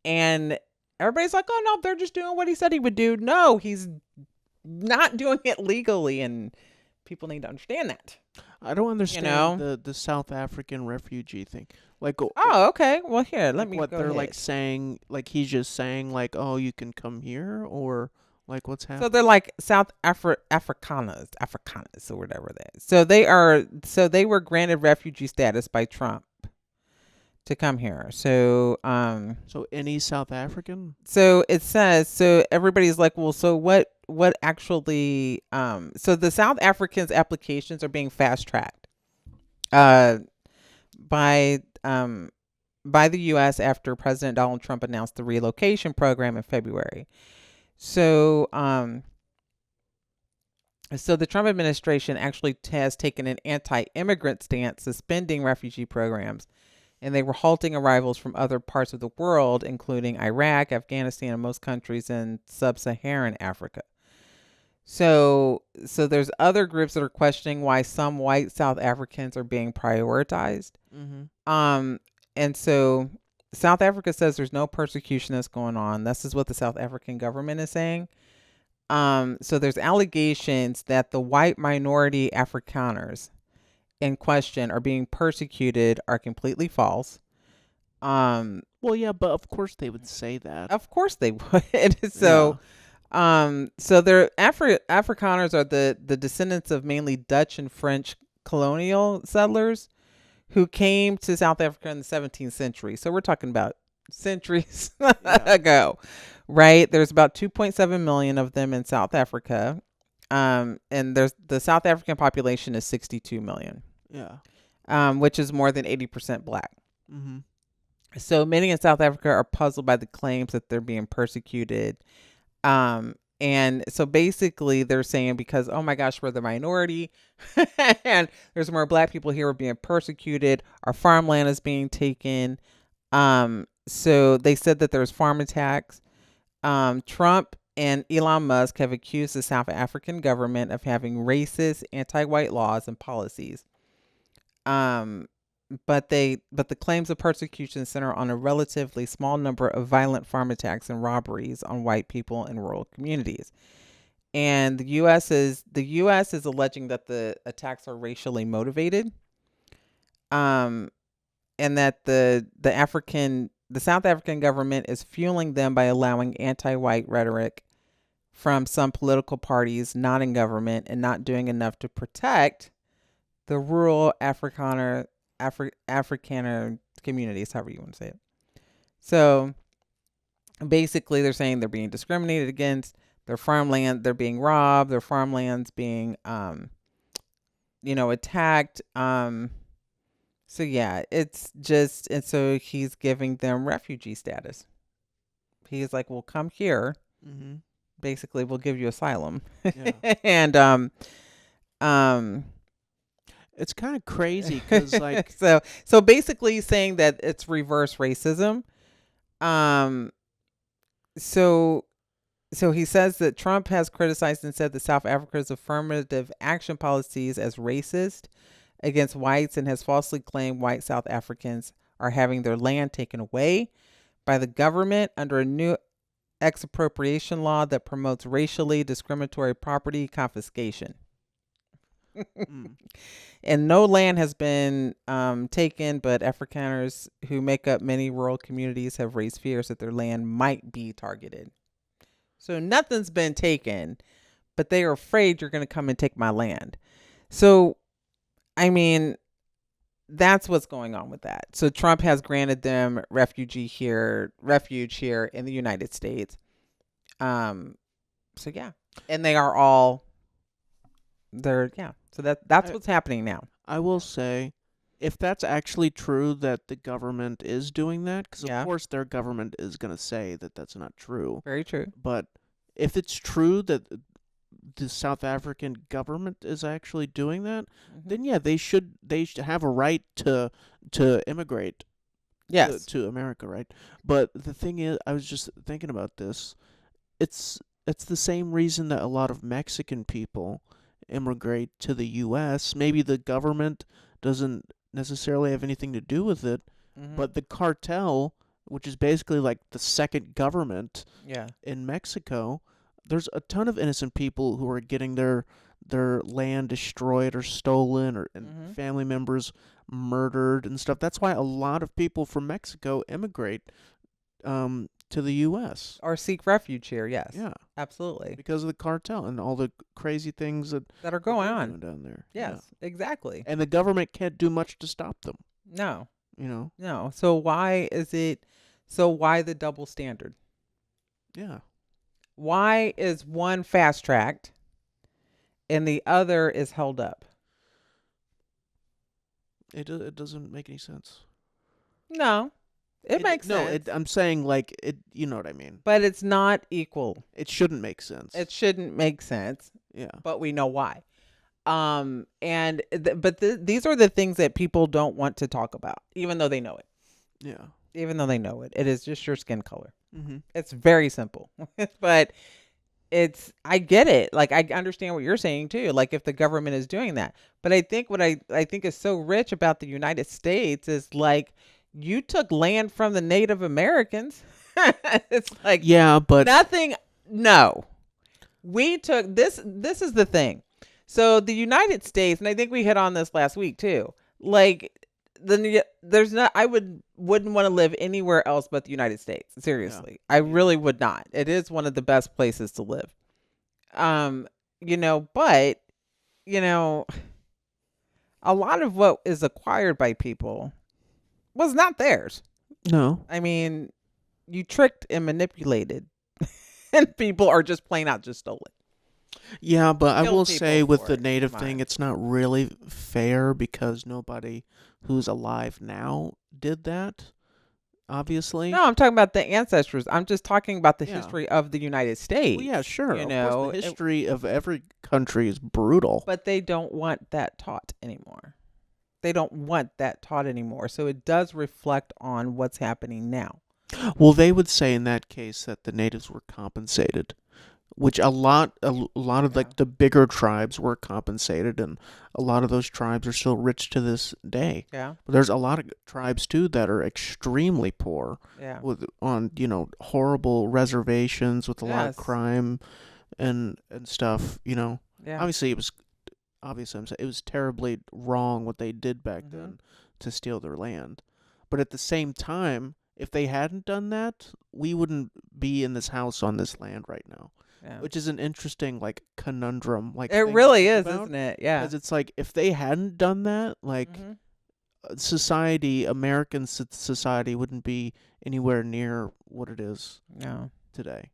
And everybody's like, oh no, they're just doing what he said he would do. No, he's not doing it legally. And people need to understand that. I don't understand the South African refugee thing. Like, oh, okay. Well, here, let me what go they're ahead. like saying, like he's just saying like, oh, you can come here, or Like what's So happening? they're like Afrikaners or whatever they. So they are. So they were granted refugee status by Trump to come here. So any South African? So it says, so everybody's like, well, so what actually, so the South Africans applications are being fast tracked, uh, by, by the U.S. after President Donald Trump announced the relocation program in February. So, so the Trump administration actually has taken an anti-immigrant stance, suspending refugee programs, and they were halting arrivals from other parts of the world, including Iraq, Afghanistan, and most countries in sub-Saharan Africa. So there's other groups that are questioning why some white South Africans are being prioritized. Mm-hmm. Um, and so South Africa says there's no persecution that's going on. This is what the South African government is saying. So there's allegations that the white minority Afrikaners in question are being persecuted are completely false. Well, yeah, but of course they would say that. Of course they would. So, so they're Afrikaners are the descendants of mainly Dutch and French colonial settlers who came to South Africa in the 17th century. So we're talking about centuries ago, right? There's about 2.7 million of them in South Africa. And there's the South African population is 62 million. Yeah. Which is more than 80% black. Mm-hmm. So many in South Africa are puzzled by the claims that they're being persecuted. And so basically they're saying because, oh my gosh, we're the minority and there's more black people here, we're being persecuted. Our farmland is being taken. So they said that there's farm attacks. Trump and Elon Musk have accused the South African government of having racist, anti-white laws and policies. But the claims of persecution center on a relatively small number of violent farm attacks and robberies on white people in rural communities. And the U.S. is alleging that the attacks are racially motivated. And that the South African government is fueling them by allowing anti-white rhetoric from some political parties not in government and not doing enough to protect the rural Afrikaner communities, however you want to say it. So basically they're saying they're being discriminated against, their farmland, they're being robbed, their farmland's being attacked. So yeah, it's just, and so he's giving them refugee status. He's like, well, come here. Mm-hmm. Basically, we'll give you asylum. Yeah. And it's kind of crazy because like so basically saying that it's reverse racism. So he says that Trump has criticized and said that South Africa's affirmative action policies as racist against whites and has falsely claimed white South Africans are having their land taken away by the government under a new expropriation law that promotes racially discriminatory property confiscation. And no land has been taken, but Afrikaners who make up many rural communities have raised fears that their land might be targeted. So nothing's been taken, but they are afraid you're going to come and take my land. So, I mean, that's what's going on with that. So Trump has granted them refuge here in the United States. So yeah, and they are all So that's what's happening now. I will say, if that's actually true that the government is doing that, because of course their government is going to say that that's not true. Very true. But if it's true that the South African government is actually doing that, then yeah, they should have a right to immigrate. Yes. To America, right? But the thing is, I was just thinking about this. It's the same reason that a lot of Mexican people immigrate to the U.S. Maybe the government doesn't necessarily have anything to do with it, but the cartel, which is basically like the second government in Mexico, there's a ton of innocent people who are getting their land destroyed or stolen, and family members murdered and stuff. That's why a lot of people from Mexico immigrate to to the U.S. or seek refuge here. Yes. Yeah, Absolutely. because of the cartel and all the crazy things that That are going they're on. doing down there. Yes, exactly. And the government can't do much to stop them. No. You know. No. So why is it? So why the double standard? Yeah. Why is one fast tracked and the other is held up? It doesn't make any sense. No, it makes sense. I'm saying like it. You know what I mean. But it's not equal. It shouldn't make sense. It shouldn't make sense. Yeah. But we know why. These are the things that people don't want to talk about, even though they know it. Yeah. Even though they know it, it is just your skin color. Mm-hmm. It's very simple, but I get it. Like, I understand what you're saying too. Like, if the government is doing that, but I think what I think is so rich about the United States is like, you took land from the Native Americans. It's like, yeah, but nothing. No, we took this. This is the thing. So the United States, and I think we hit on this last week too. Like, there's not. I wouldn't want to live anywhere else but the United States. Seriously, I really would not. It is one of the best places to live. But a lot of what is acquired by people was not theirs. no. I mean, you tricked and manipulated, and people are just plain out just stole it. Yeah, but I Kill will people say with for the it. native Come thing, on. it's not really fair because nobody who's alive now did that. Obviously. No, I'm talking about the ancestors. I'm just talking about the Yeah. history of the United States. Well, yeah, sure. You Of know, course, the history of every country is brutal. but they don't want that taught anymore. They don't want that taught anymore. So it does reflect on what's happening now. Well, they would say in that case that the natives were compensated, which a lot of like the bigger tribes were compensated, and a lot of those tribes are still rich to this day. Yeah. But there's a lot of tribes too that are extremely poor, Yeah. on horrible reservations with a lot of Yes. crime and stuff. Yeah. Obviously it was terribly wrong what they did back Mm-hmm. then to steal their land. But at the same time, if they hadn't done that, we wouldn't be in this house on this land right now. Yeah. Which is an interesting conundrum. It thing to really think is, about, isn't it? Yeah. because it's like if they hadn't done that, Mhm. American society wouldn't be anywhere near what it is No. today.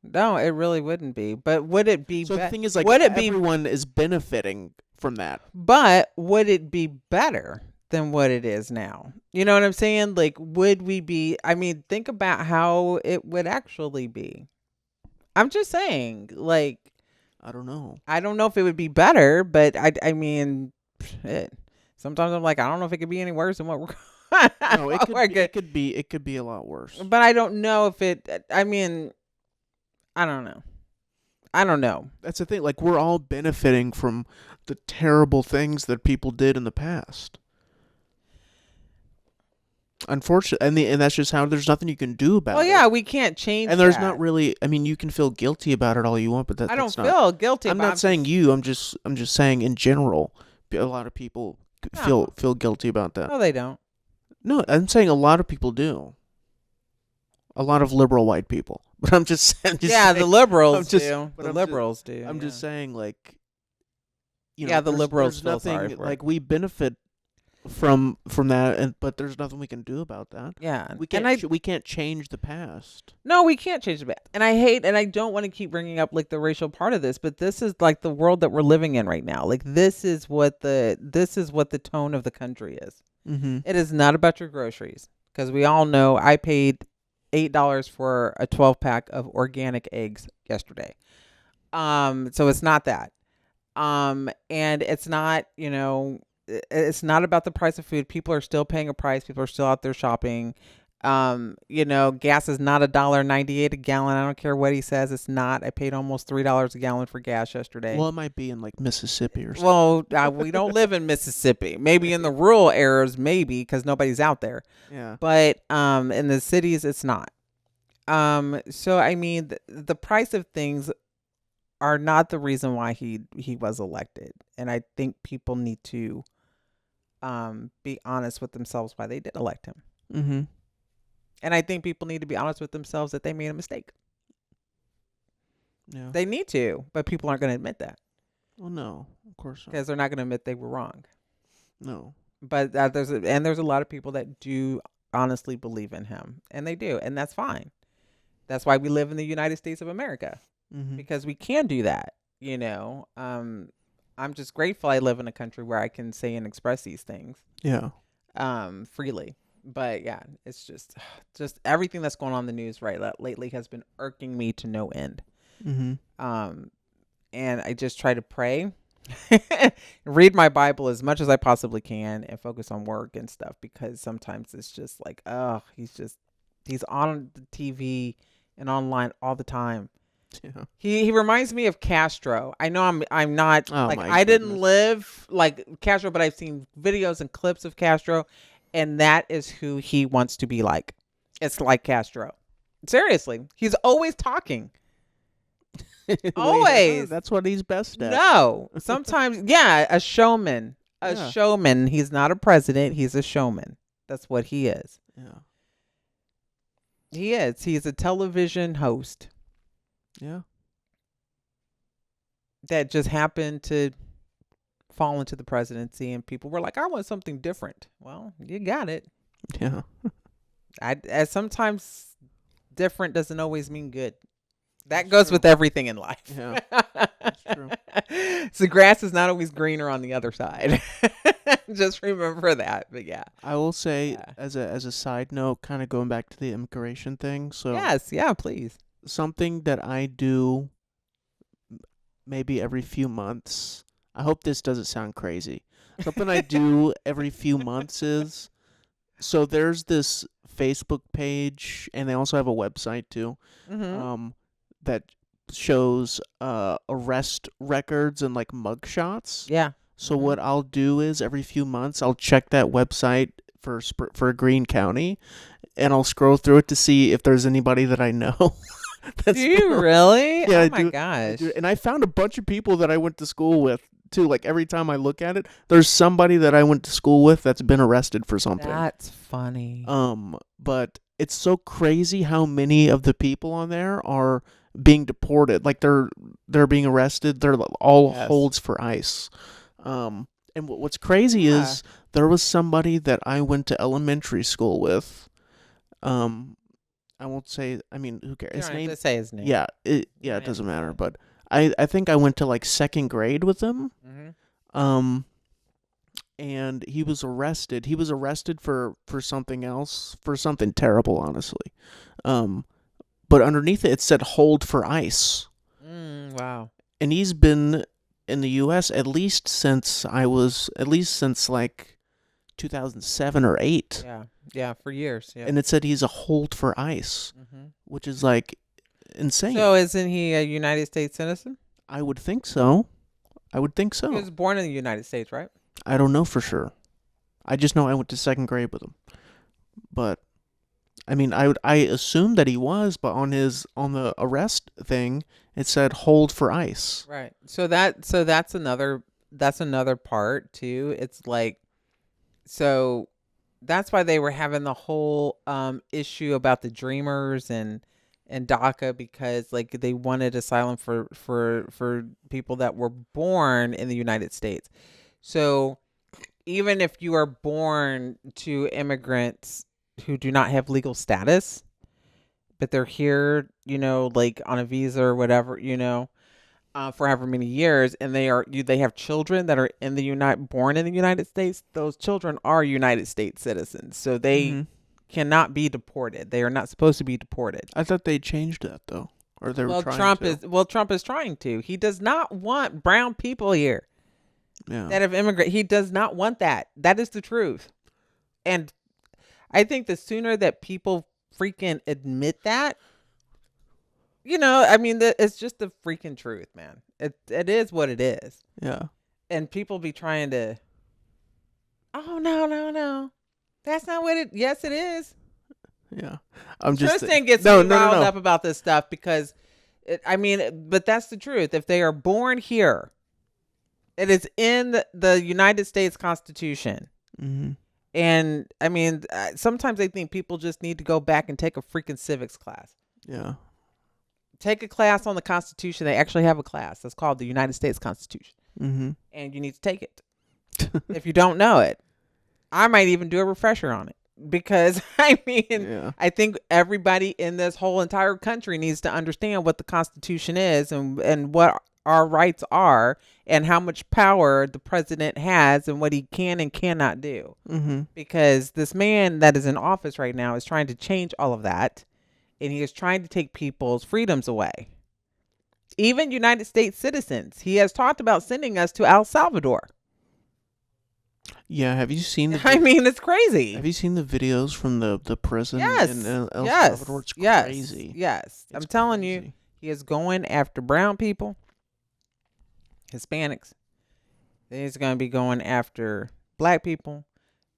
No, it really wouldn't be. But would it be? So the thing is, would it be? everyone is benefiting from that. But would it be better than what it is now? You know what I'm saying? Like, would we be? I mean, think about how it would actually be. I'm just saying, like, I don't know. I don't know if it would be better, but I mean, shit. Sometimes I'm like, I don't know if it could be any worse than what we're. No, it could be a lot worse. But I don't know if it. I mean, I don't know. That's the thing. Like, we're all benefiting from the terrible things that people did in the past. Unfortunately, and that's just how. There's nothing you can do about it. Well, yeah, we can't change. And there's that. not really. I mean, you can feel guilty about it all you want, but I don't that's not. feel guilty. I'm but not saying you. I'm just saying in general. A lot of people No. feel guilty about that. No, they don't. No, I'm saying a lot of people do. A lot of liberal white people. But I'm just saying. The liberals just- do. but The I'm liberals do. I'm just saying, the there's liberals feel nothing, sorry for it. we benefit from that, but there's nothing we can do about that. Yeah, We can't. We can't change the past. No, we can't change the past. And I don't want to keep bringing up like the racial part of this, but this is like the world that we're living in right now. Like, this is what the tone of the country is. Mm-hmm. It is not about your groceries, because we all know I paid $8 for a 12-pack of organic eggs yesterday. So it's not that. And it's not, it's not about the price of food. People are still paying a price. People are still out there shopping. Gas is not $1.98 a gallon. I don't care what he says. It's not. I paid almost $3 a gallon for gas yesterday. Well, it might be in Mississippi or something. Well, we don't live in Mississippi. Maybe in the rural areas, maybe, because nobody's out there. Yeah. But in the cities, it's not. So I mean, the price of things are not the reason why he was elected, and I think people need to be honest with themselves why they did elect him. Mm-hmm. And I think people need to be honest with themselves that they made a mistake. Yeah. They need to, but people aren't going to admit that. Well, no, of course not. Because they're not going to admit they were wrong. No. But there's a lot of people that do honestly believe in him, and they do, and that's fine. That's why we live in the United States of America, because we can do that. I'm just grateful I live in a country where I can say and express these things. Yeah. Freely. But yeah, it's just everything that's going on in the news lately has been irking me to no end. And I just try to pray, read my Bible as much as I possibly can, and focus on work and stuff, because sometimes it's just like, he's on the TV and online all the time. Yeah. He reminds me of Castro. I know I'm not I didn't live like Castro, but I've seen videos and clips of Castro, and that is who he wants to be like. It's like Castro. Seriously, he's always talking. Always. That's what he's best at. No, sometimes, a showman. Showman. He's not a president. He's a showman. That's what he is. Yeah. He is. He's a television host. Yeah. That just happened to fall into the presidency, and people were like, I want something different. Well, you got it. Yeah. As sometimes different doesn't always mean good. That goes with everything in life. Yeah. That's true. So grass is not always greener on the other side. Just remember that. But yeah. I will say, as a side note, kind of going back to the immigration thing. So yes, yeah, please. Something that I do maybe every few months. I hope this doesn't sound crazy. Something I do every few months is, so there's this Facebook page, and they also have a website too, that shows arrest records and like mugshots. Yeah. So what I'll do is every few months I'll check that website for Greene County, and I'll scroll through it to see if there's anybody that I know. Do you really? Yeah, oh my gosh. And I found a bunch of people that I went to school with too. Like every time I look at it, there's somebody that I went to school with that's been arrested for something. That's funny. But it's so crazy how many of the people on there are being deported. Like they're being arrested. They're all holds for ICE. And what's crazy is there was somebody that I went to elementary school with. I won't say. I mean, who cares? You don't have to say his name. Yeah, it doesn't matter. But I think I went to like second grade with him. And he was arrested. He was arrested for something else, for something terrible, honestly. But underneath it said hold for ICE. Wow. And he's been in the U.S. at least since like 2007 or 8. Yeah, for years. Yeah. And it said he's a hold for ICE, which is like insane. So isn't he a United States citizen? I would think so. He was born in the United States, right? I don't know for sure. I just know I went to second grade with him. But I mean, I assumed that he was, but on the arrest thing, it said hold for ICE. Right. So that's another part too. It's like, so that's why they were having the whole issue about the Dreamers and DACA, because like they wanted asylum for people that were born in the United States. So even if you are born to immigrants who do not have legal status, but they're here, like on a visa or whatever, for however many years, and they have children that are born in the United States, those children are United States citizens. So they cannot be deported. They are not supposed to be deported. I thought they changed that though. Or they were trying to. Trump is trying to. He does not want brown people here. Yeah. That have immigrated. He does not want that. That is the truth. And I think the sooner that people freaking admit that, it's just the freaking truth, man. It is what it is. Yeah. And people be trying to, oh, no. That's not what it, yes, it is. Yeah. Tristan gets riled up about this stuff because, but that's the truth. If they are born here, it is in the United States Constitution. And I mean, sometimes I think people just need to go back and take a freaking civics class. Yeah. Take a class on the Constitution. They actually have a class that's called the United States Constitution. Mm-hmm. And you need to take it. If you don't know it, I might even do a refresher on it. Because, I mean, Yeah. I think everybody in this whole entire country needs to understand what the Constitution is and what our rights are and how much power the president has and what he can and cannot do. Mm-hmm. Because this man that is in office right now is trying to change all of that. And he is trying to take people's freedoms away. Even United States citizens. He has talked about sending us to El Salvador. Yeah, have you seen the I mean, it's crazy. Have you seen the videos from the prison Yes. in El Yes. Salvador? It's Yes. crazy. Yes. It's I'm telling crazy. you, he is going after brown people, Hispanics. Then he's going to be going after black people.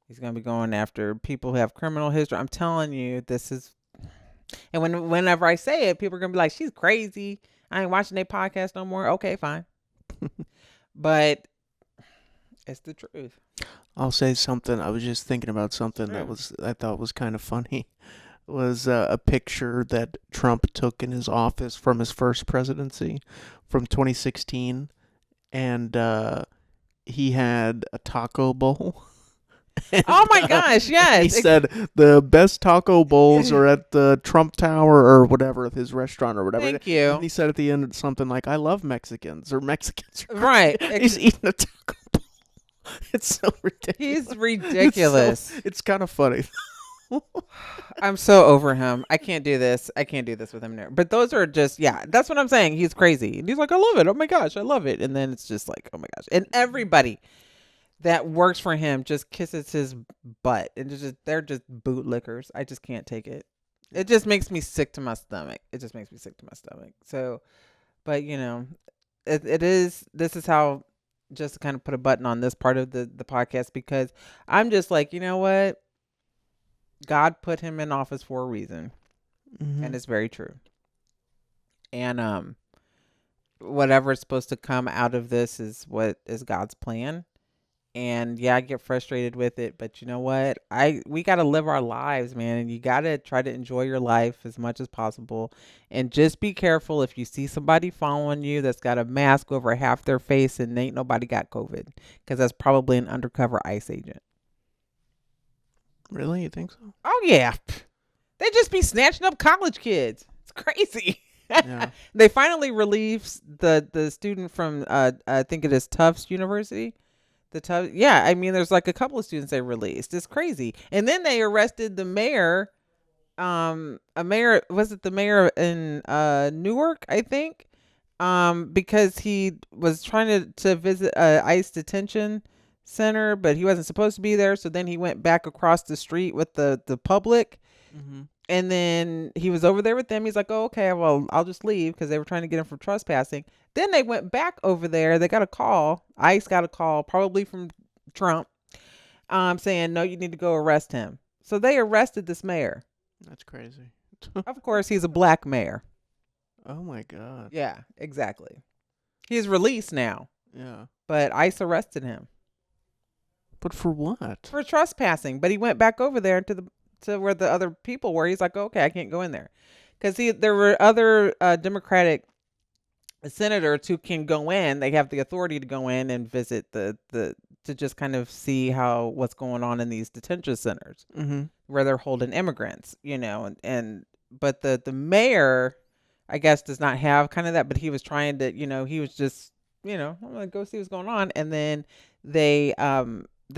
He's going to be going after people who have criminal history. I'm telling you, this is... And whenever I say it, people are going to be like, she's crazy. I ain't watching their podcast no more. Okay, fine. But it's the truth. I'll say something. I was just thinking about something that I thought was kind of funny. It was a picture that Trump took in his office from his first presidency from 2016. And he had a taco bowl. Oh my gosh, yes. He said the best taco bowls are at the Trump Tower or whatever, his restaurant or whatever. Thank you. And he said at the end something like, I love Mexicans, or Mexicans. Right. He's eating a taco bowl. It's so ridiculous. He's ridiculous. It's kind of funny. I'm so over him. I can't do this. I can't do this with him there. But those are just, yeah, that's what I'm saying. He's crazy. And he's like, I love it. Oh my gosh, I love it. And then it's just like, oh my gosh. And everybody that works for him just kisses his butt. And they're just bootlickers. I just can't take it. It just makes me sick to my stomach. So, but you know, this is how, just to kind of put a button on this part of the podcast, because I'm just like, you know what? God put him in office for a reason. Mm-hmm. And it's very true. And whatever is supposed to come out of this is what is God's plan. And yeah, I get frustrated with it, but you know what? We got to live our lives, man, and you got to try to enjoy your life as much as possible. And just be careful if you see somebody following you that's got a mask over half their face and ain't nobody got COVID, because that's probably an undercover ICE agent. Really? You think so? Oh yeah. They just be snatching up college kids. It's crazy. Yeah. They finally released the student from I think it is Tufts University. Yeah, I mean, there's like a couple of students they released. It's crazy. And then they arrested the mayor. Was it the mayor in Newark, I think? Because he was trying to visit ICE detention center, but he wasn't supposed to be there. So then he went back across the street with the public. Mm-hmm. And then he was over there with them. He's like, oh, okay, well, I'll just leave, because they were trying to get him for trespassing. Then they went back over there. They got a call. ICE got a call, probably from Trump, saying, no, you need to go arrest him. So they arrested this mayor. That's crazy. Of course, he's a black mayor. Oh my God. Yeah, exactly. He's released now. Yeah. But ICE arrested him. But for what? For trespassing. But he went back over there to where the other people were. He's like, okay, I can't go in there. Because there were other Democratic senators who can go in. They have the authority to go in and visit to just kind of see what's going on in these detention centers, Mm-hmm. where they're holding immigrants, you know, but the mayor, I guess, does not have kind of that, but he was trying to, you know, he was just, you know, I'm going to go see what's going on. And then they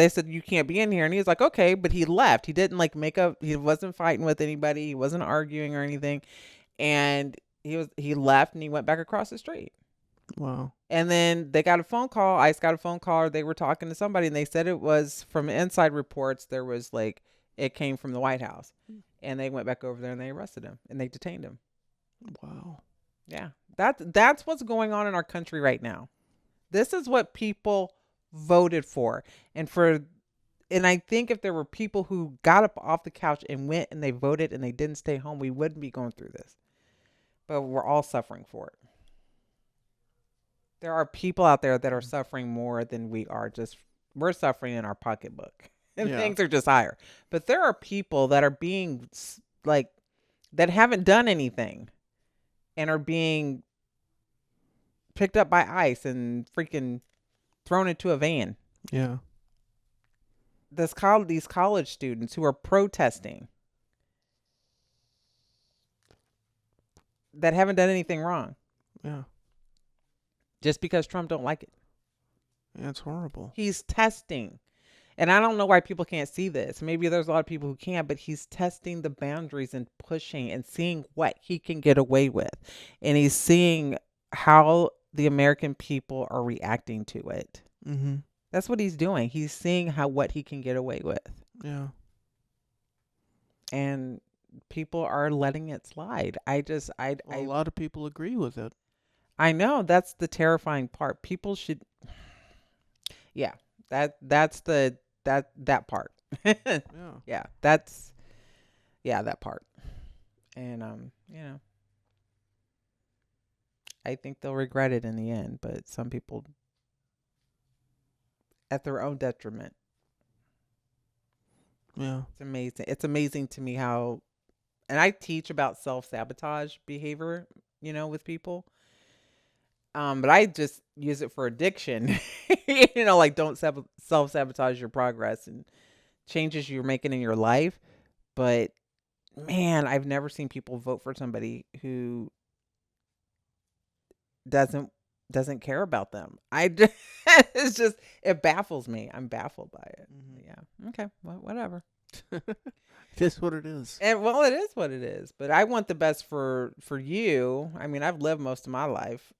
said, you can't be in here. And he was like, okay, but he left. He didn't he wasn't fighting with anybody. He wasn't arguing or anything. And he left and he went back across the street. Wow. And then they got a phone call. ICE got a phone call. Or they were talking to somebody, and they said it was from inside reports. There was it came from the White House, and they went back over there and they arrested him and they detained him. Wow. Yeah. That's what's going on in our country right now. This is what people voted for. And I think if there were people who got up off the couch and went and they voted and they didn't stay home, we wouldn't be going through this. But we're all suffering for it. There are people out there that are suffering more than we are. We're suffering in our pocketbook. and things are just higher. But there are people that are being like that haven't done anything and are being picked up by ICE and freaking thrown into a van. Yeah. These college students who are protesting that haven't done anything wrong. Yeah. Just because Trump don't like it. Yeah, it's horrible. He's testing. And I don't know why people can't see this. Maybe there's a lot of people who can, but he's testing the boundaries and pushing and seeing what he can get away with. And he's seeing how the American people are reacting to it. Mm-hmm. That's what he's doing. He's seeing what he can get away with. Yeah. And people are letting it slide. A lot of people agree with it. I know, that's the terrifying part. People should, yeah, that's that part. Yeah. Yeah, that part. And I think they'll regret it in the end, but some people at their own detriment. Yeah. It's amazing. It's amazing to me how, and I teach about self-sabotage behavior, with people. But I just use it for addiction, like don't self-sabotage your progress and changes you're making in your life. But man, I've never seen people vote for somebody who doesn't care about them. It's just, it baffles me. I'm baffled by it. Mm-hmm. Yeah. Okay. Well, whatever. It is what it is. And well, it is what it is. But I want the best for you. I mean, I've lived most of my life,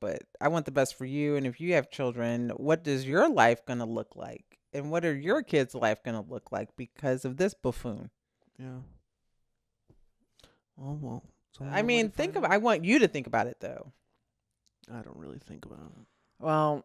but I want the best for you. And if you have children, what does your life going to look like? And what are your kids' life going to look like because of this buffoon? Yeah. Well. I mean, I want you to think about it, though. I don't really think about it. Well,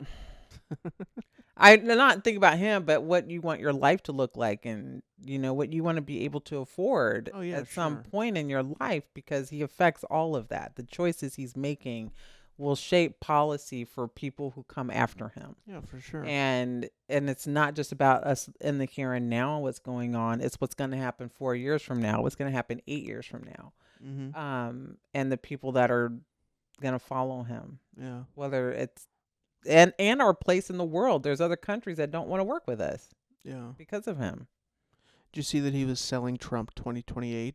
I not think about him, but what you want your life to look like, and what you want to be able to afford at some point in your life, because he affects all of that. The choices he's making will shape policy for people who come after him. Yeah, for sure. And it's not just about us in the here and now, what's going on. It's what's going to happen 4 years from now. What's going to happen 8 years from now. Mm-hmm. And the people that are going to follow him. Yeah. Whether it's and our place in the world. There's other countries that don't want to work with us. Yeah. Because of him. Did you see that he was selling Trump 2028?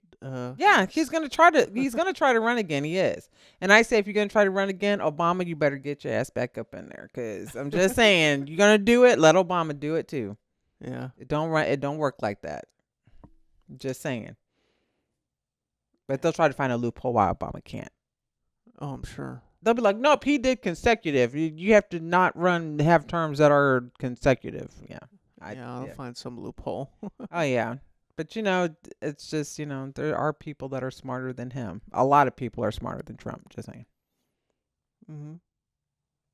Yeah, he's gonna try to run again. He is. And I say, if you're gonna try to run again, Obama, you better get your ass back up in there. Cause I'm just saying, you're gonna do it, let Obama do it too. Yeah. It don't work like that. Just saying. But they'll try to find a loophole why Obama can't. Oh, I'm sure. They'll be like, nope, he did consecutive. You have to not have terms that are consecutive. Yeah. I'll find some loophole. Oh, yeah. But, it's just, there are people that are smarter than him. A lot of people are smarter than Trump, just saying. Mm-hmm.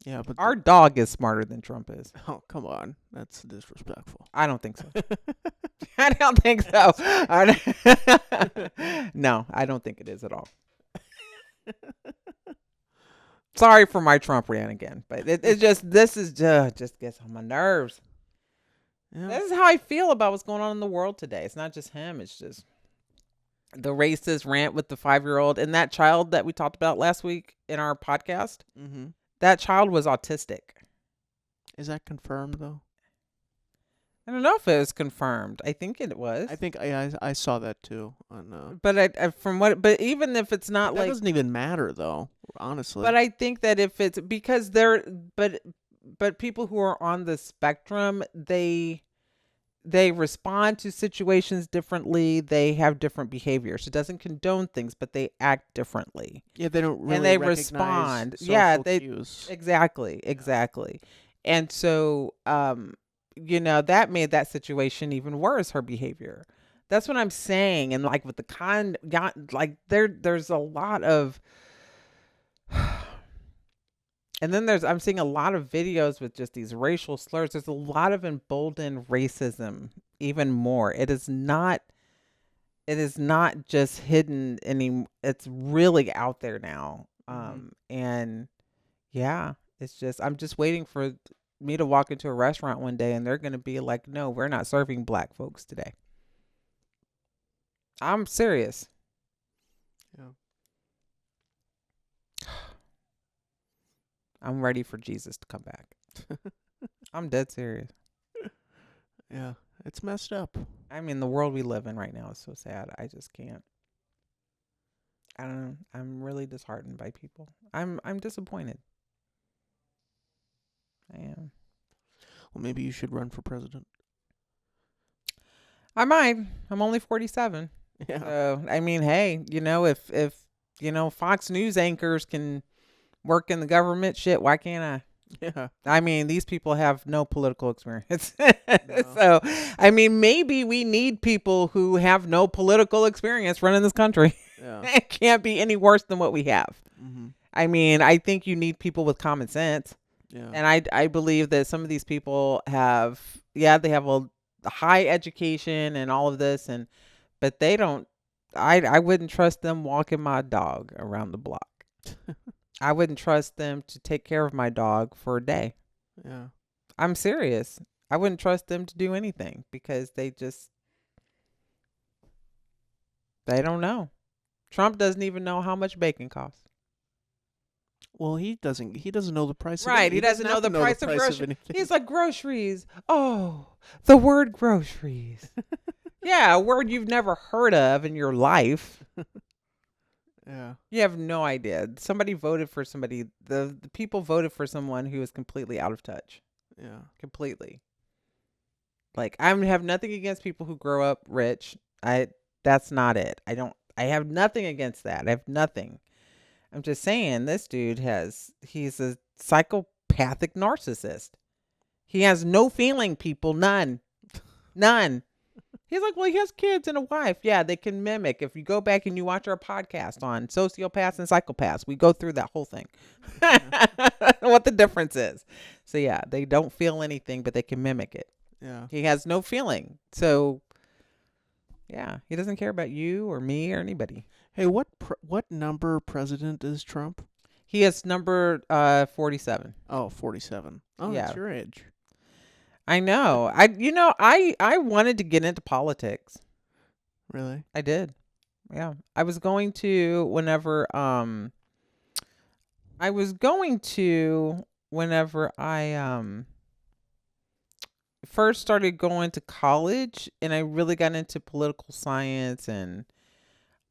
Yeah, but our dog is smarter than Trump is. Oh, come on. That's disrespectful. I don't think so. I don't think so. No, I don't think it is at all. Sorry for my Trump rant again, but this just gets on my nerves. Yeah. This is how I feel about what's going on in the world today. It's not just him. It's just the racist rant with the 5-year-old and that child that we talked about last week in our podcast. Mm-hmm. That child was autistic. Is that confirmed, though? I don't know if it was confirmed. I think it was. I think I saw that too. But even if it's not, that doesn't even matter, though. Honestly. But I think that if it's because but people who are on the spectrum, they respond to situations differently. They have different behaviors. It doesn't condone things, but they act differently. Yeah, they don't really and they recognize respond. social Yeah, cues. Exactly. And so, that made that situation even worse. Her behavior. That's what I'm saying. And like with the there's a lot of. And then I'm seeing a lot of videos with just these racial slurs. There's a lot of emboldened racism, even more. It is not just hidden anymore. It's really out there now. And yeah, it's just, I'm just waiting for me to walk into a restaurant one day and they're going to be like, no, we're not serving black folks today. I'm serious. Yeah. I'm ready for Jesus to come back. I'm dead serious. Yeah. It's messed up. I mean, the world we live in right now is so sad. I just can't. I don't know. I'm really disheartened by people. I'm disappointed. I am. Well, maybe you should run for president. I might. I'm only 47. Yeah. So, I mean, hey, if Fox News anchors can work in the government, shit, why can't I? Yeah. I mean, these people have no political experience. No. So, I mean, maybe we need people who have no political experience running this country. Yeah. It can't be any worse than what we have. Mm-hmm. I mean, I think you need people with common sense. Yeah. And I believe that some of these people have, they have a high education and all of this, but they don't, I wouldn't trust them walking my dog around the block. I wouldn't trust them to take care of my dog for a day. Yeah. I'm serious. I wouldn't trust them to do anything because they don't know. Trump doesn't even know how much bacon costs. Well, he doesn't know the price. Right. Of He doesn't know have to the price of groceries. anything. He's like, groceries. Oh, the word groceries. Yeah, a word you've never heard of in your life. Yeah. You have no idea. Somebody voted for somebody. The people voted for someone who is completely out of touch. Yeah. Completely. Like, I have nothing against people who grow up rich. That's not it. I have nothing against that. I have nothing. I'm just saying this dude he's a psychopathic narcissist. He has no feeling, people. None. He's like, well, he has kids and a wife. Yeah, they can mimic. If you go back and you watch our podcast on sociopaths and psychopaths, we go through that whole thing. What the difference is. So yeah, they don't feel anything, but they can mimic it. Yeah. He has no feeling. So yeah, he doesn't care about you or me or anybody. Hey, what number president is Trump? He is number 47. Oh, 47. Oh, Yeah. that's your age. I know. I wanted to get into politics. Really? I did. Yeah. I was going to whenever I first started going to college, and I really got into political science, and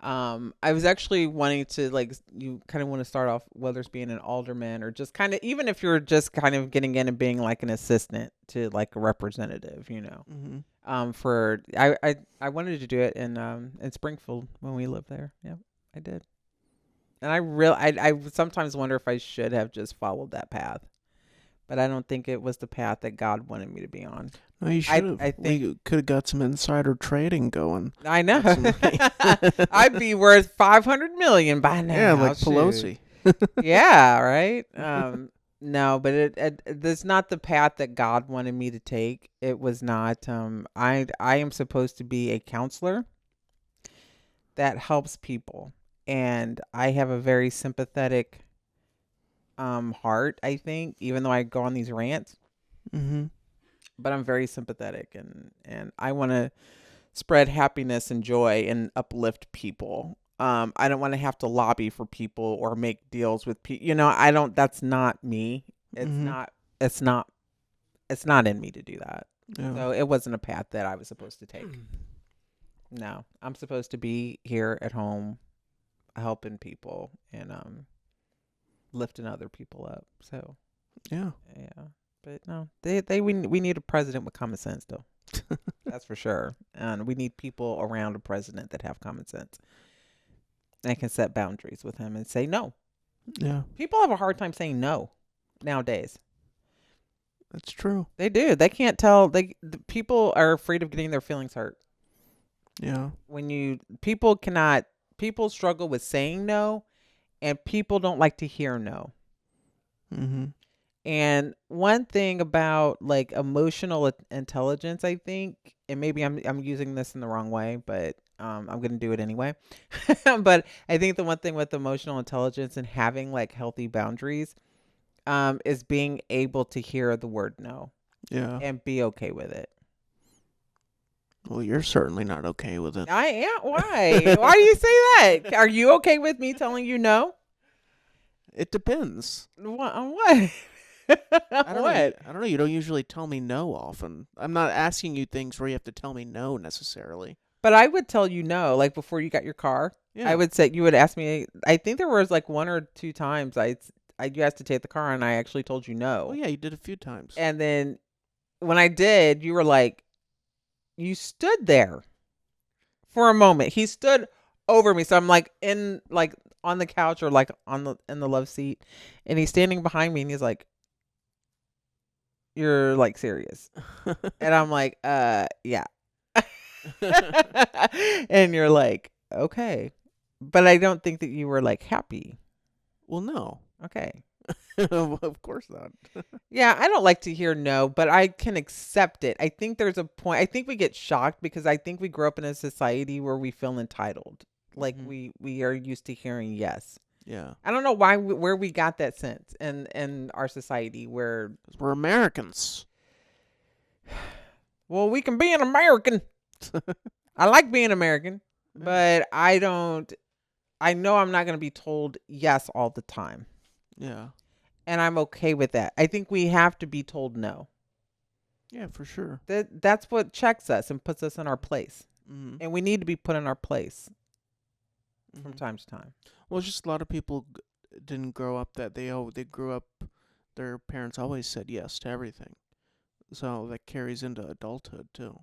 I was actually wanting to, like, you kind of want to start off whether it's being an alderman or just kind of, even if you're just kind of getting in and being like an assistant to like a representative, Mm-hmm. I wanted to do it in Springfield when we lived there. Yeah, I did. And I sometimes wonder if I should have just followed that path, but I don't think it was the path that God wanted me to be on. No, you should have. I think you could have got some insider trading going. I know. I'd be worth $500 million by now. Yeah, like Shoot. Pelosi. Yeah, right. No, but that's not the path that God wanted me to take. It was not. I am supposed to be a counselor that helps people, and I have a very sympathetic heart. I think, even though I go on these rants. Mm-hmm. But I'm very sympathetic, and I want to spread happiness and joy and uplift people. I don't want to have to lobby for people or make deals with people. I don't. That's not me. It's Mhm. not. It's not. It's not in me to do that. Yeah. So it wasn't a path that I was supposed to take. No, I'm supposed to be here at home, helping people and lifting other people up. So Yeah. yeah. But no, we need a president with common sense, though. That's for sure. And we need people around a president that have common sense and can set boundaries with him and say no. Yeah. People have a hard time saying no nowadays. That's true. They do. They can't tell. The people are afraid of getting their feelings hurt. Yeah. People struggle with saying no, and people don't like to hear no. Mm-hmm. And one thing about like emotional intelligence, I think, and maybe I'm using this in the wrong way, but I'm going to do it anyway. But I think the one thing with emotional intelligence and having like healthy boundaries, is being able to hear the word no Yeah. and be okay with it. Well, you're certainly not okay with it. I am. Why? Why do you say that? Are you okay with me telling you no? It depends. What? On what? I don't know. What? I don't know. You don't usually tell me no often. I'm not asking you things where you have to tell me no necessarily. But I would tell you no, like before you got your car. Yeah. I would say you would ask me. I think there was like one or two times you asked to take the car, and I actually told you no. Oh yeah, you did a few times. And then when I did, you were like, you stood there for a moment. He stood over me, so I'm like on the couch or like in the love seat, and he's standing behind me, and he's like, "You're like serious?" And I'm like, yeah. And you're like, okay. But I don't think that you were like happy. Well, no. Okay. Of course not. Yeah, I don't like to hear no, but I can accept it. I think there's a point. I think we get shocked because I think we grew up in a society where we feel entitled. Like we are used to hearing yes. Yeah. I don't know why where we got that sense in our society where we're Americans. Well, we can be an American. I like being American, but I know I'm not going to be told yes all the time. Yeah. And I'm okay with that. I think we have to be told no. Yeah, for sure. That's what checks us and puts us in our place. Mm-hmm. And we need to be put in our place from time to time. Well, it's just a lot of people didn't grow up that they grew up, their parents always said yes to everything. So that carries into adulthood too.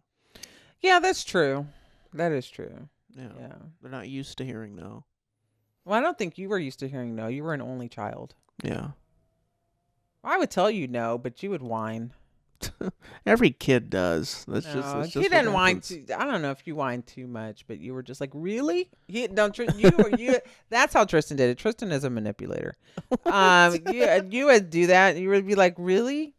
Yeah, that's true. That is true. Yeah. Yeah. They're not used to hearing no. Well, I don't think you were used to hearing no. You were an only child. Yeah. I would tell you no, but you would whine. Every kid does. That's just he didn't whine too. I don't know if you whined too much, but you were just like, really? You That's how Tristan did it. Tristan is a manipulator. You would do that. You would be like, really?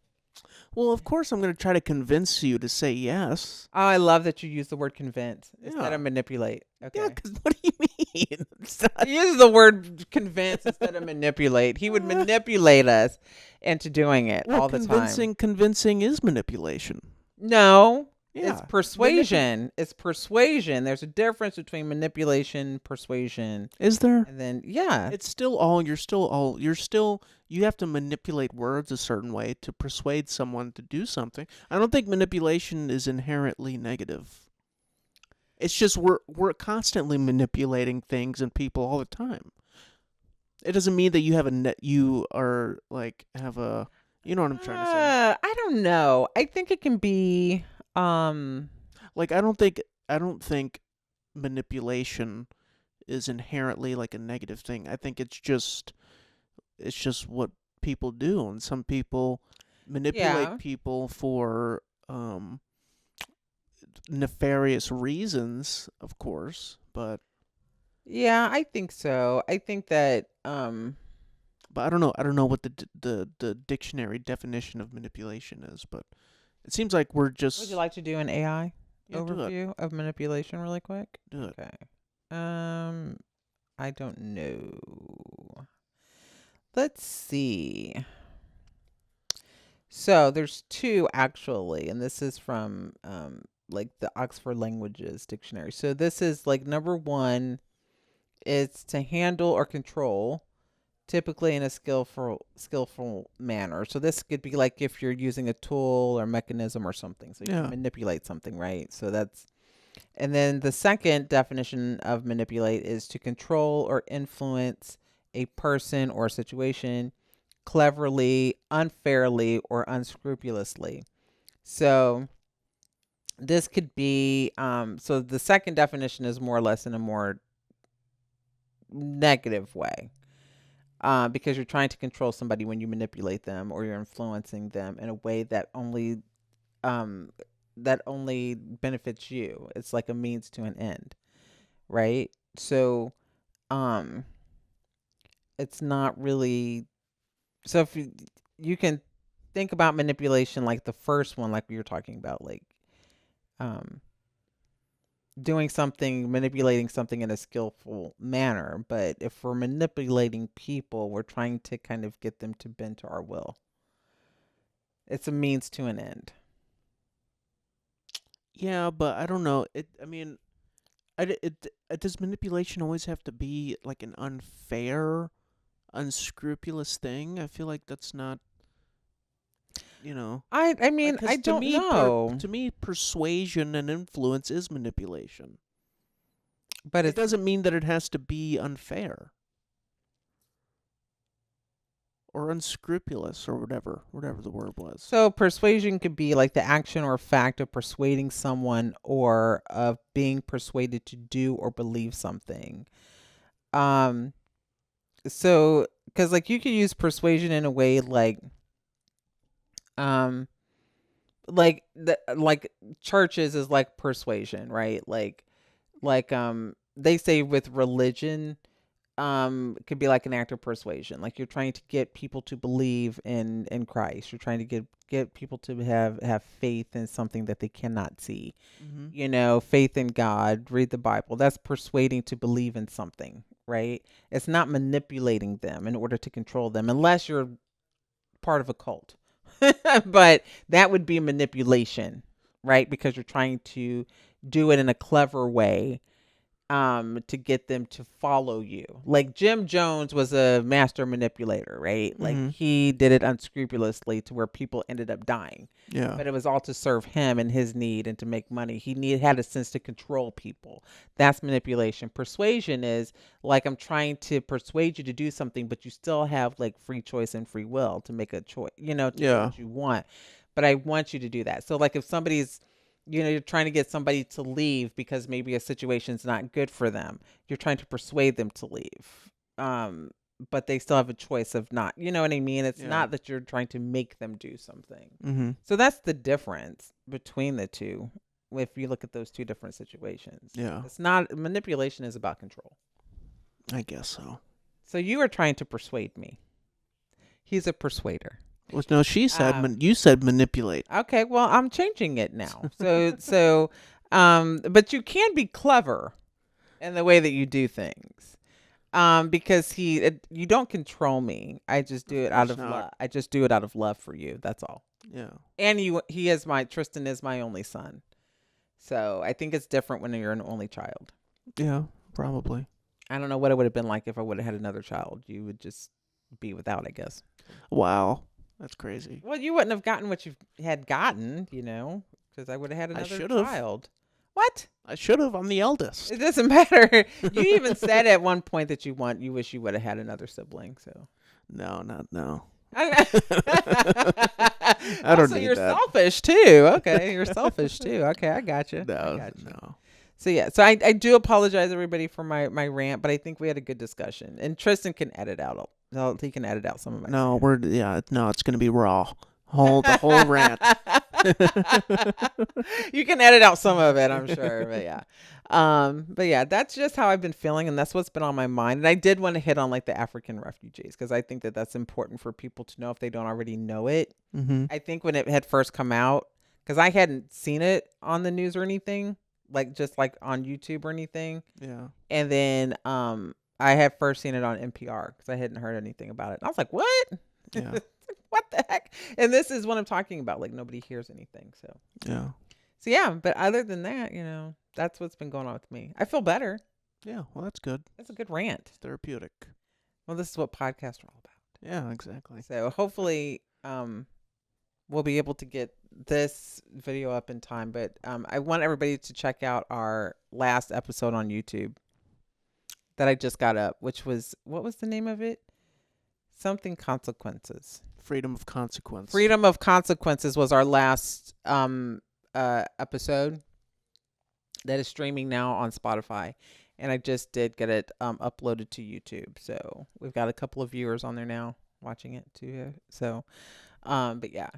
Well, of course, I'm going to try to convince you to say yes. Oh, I love that you use the word convince instead of manipulate. Okay. Yeah, because what do you mean? He uses the word convince instead of manipulate. He would manipulate us into doing it all the time. Convincing is manipulation. No. Yeah. It's persuasion. It's persuasion. There's a difference between manipulation, persuasion. Is there? And then, yeah. It's still you have to manipulate words a certain way to persuade someone to do something. I don't think manipulation is inherently negative. It's just we're constantly manipulating things and people all the time. It doesn't mean that you have you know what I'm trying to say. I don't know. I think it can be like I don't think manipulation is inherently like a negative thing. I think it's just what people do, and some people manipulate people for nefarious reasons, of course, but yeah, I think so. I think that but I don't know what the dictionary definition of manipulation is, but it seems like we're just. Would you like to do an AI overview of manipulation really quick? Do it. Okay. I don't know. Let's see. So there's two actually, and this is from like the Oxford Languages Dictionary. So this is like number one. It's to handle or control, typically in a skillful manner. So this could be like if you're using a tool or mechanism or something. So you can manipulate something, right? So that's, and then the second definition of manipulate is to control or influence a person or situation cleverly, unfairly, or unscrupulously. So this could be, so the second definition is more or less in a more negative way. Because you're trying to control somebody when you manipulate them or you're influencing them in a way that only benefits you. It's like a means to an end, right? So it's not really, so if you can think about manipulation like the first one, like we were talking about, like doing something, manipulating something in a skillful manner. But if we're manipulating people, we're trying to kind of get them to bend to our will. It's a means to an end. Yeah, but I don't know. I mean, does manipulation always have to be like an unfair, unscrupulous thing? I feel like that's not, you know. I mean, Because I don't know. to me, persuasion and influence is manipulation. But It it's doesn't mean that it has to be unfair or unscrupulous or whatever the word was. so persuasion could be like the action or fact of persuading someone or of being persuaded to do or believe something. Um so cuz like you could use persuasion in a way um like churches is like persuasion, right? Like they say with religion it could be like an act of persuasion. Like you're trying to get people to believe in Christ. You're trying to get people to have faith in something that they cannot see. Mm-hmm. You know, faith in God, read the Bible. That's persuading to believe in something, right? It's not manipulating them in order to control them unless you're part of a cult. But that would be manipulation, right? Because you're trying to do it in a clever way to get them to follow you. Like Jim Jones was a master manipulator, right? Like Mm-hmm. he did it unscrupulously to where people ended up dying. Yeah. But it was all to serve him and his need and to make money. Had a sense to control people. That's manipulation. Persuasion is like I'm trying to persuade you to do something, but you still have like free choice and free will to make a choice, to do Yeah. what you want. But I want you to do that. So like if somebody's you're trying to get somebody to leave because maybe a situation's not good for them. You're trying to persuade them to leave. But they still have a choice of not. You know what I mean? It's Yeah. not that you're trying to make them do something. Mm-hmm. So that's the difference between the two. If you look at those two different situations, Yeah. it's not manipulation is about control. I guess so. So you are trying to persuade me. He's a persuader. Well, no, she said you said manipulate. Okay, well, I'm changing it now. But you can be clever in the way that you do things. Because you don't control me. I just do it out of love. I just do it out of love for you. That's all. Yeah. And Tristan is my only son. So I think it's different when you're an only child. Yeah, probably. I don't know what it would have been like if I would have had another child. You would just be without, I guess. Wow. That's crazy. Well, you wouldn't have gotten what you had gotten, because I would have had another should've. child. What? I should have. I'm the eldest. It doesn't matter. You even said at one point that you wish you would have had another sibling. So No. I don't so need you're that. selfish too. Okay, you're selfish too. Okay, I got you. No. So yeah, so I do apologize everybody for my rant, but I think we had a good discussion. And Tristan can edit out. He can edit out some of my. No, it's gonna be raw. The whole rant. You can edit out some of it, I'm sure, but yeah. That's just how I've been feeling, and that's what's been on my mind. And I did want to hit on like the African refugees because I think that that's important for people to know if they don't already know it. Mm-hmm. I think when it had first come out, because I hadn't seen it on the news or anything, like just like on YouTube or anything. Yeah. And then I had first seen it on NPR because I hadn't heard anything about it. And I was like, what? Yeah. What the heck? And this is what I'm talking about. Like nobody hears anything. So yeah. But other than that, that's what's been going on with me. I feel better. Yeah. Well, that's good. That's a good rant. It's therapeutic. Well, this is what podcasts are all about. Yeah, exactly. So hopefully we'll be able to get this video up in time. But I want everybody to check out our last episode on YouTube that I just got up, which was, what was the name of it? Something consequences. Freedom of consequence. Freedom of consequences was our last episode that is streaming now on Spotify. And I just did get it uploaded to YouTube. So we've got a couple of viewers on there now watching it too. So, but yeah.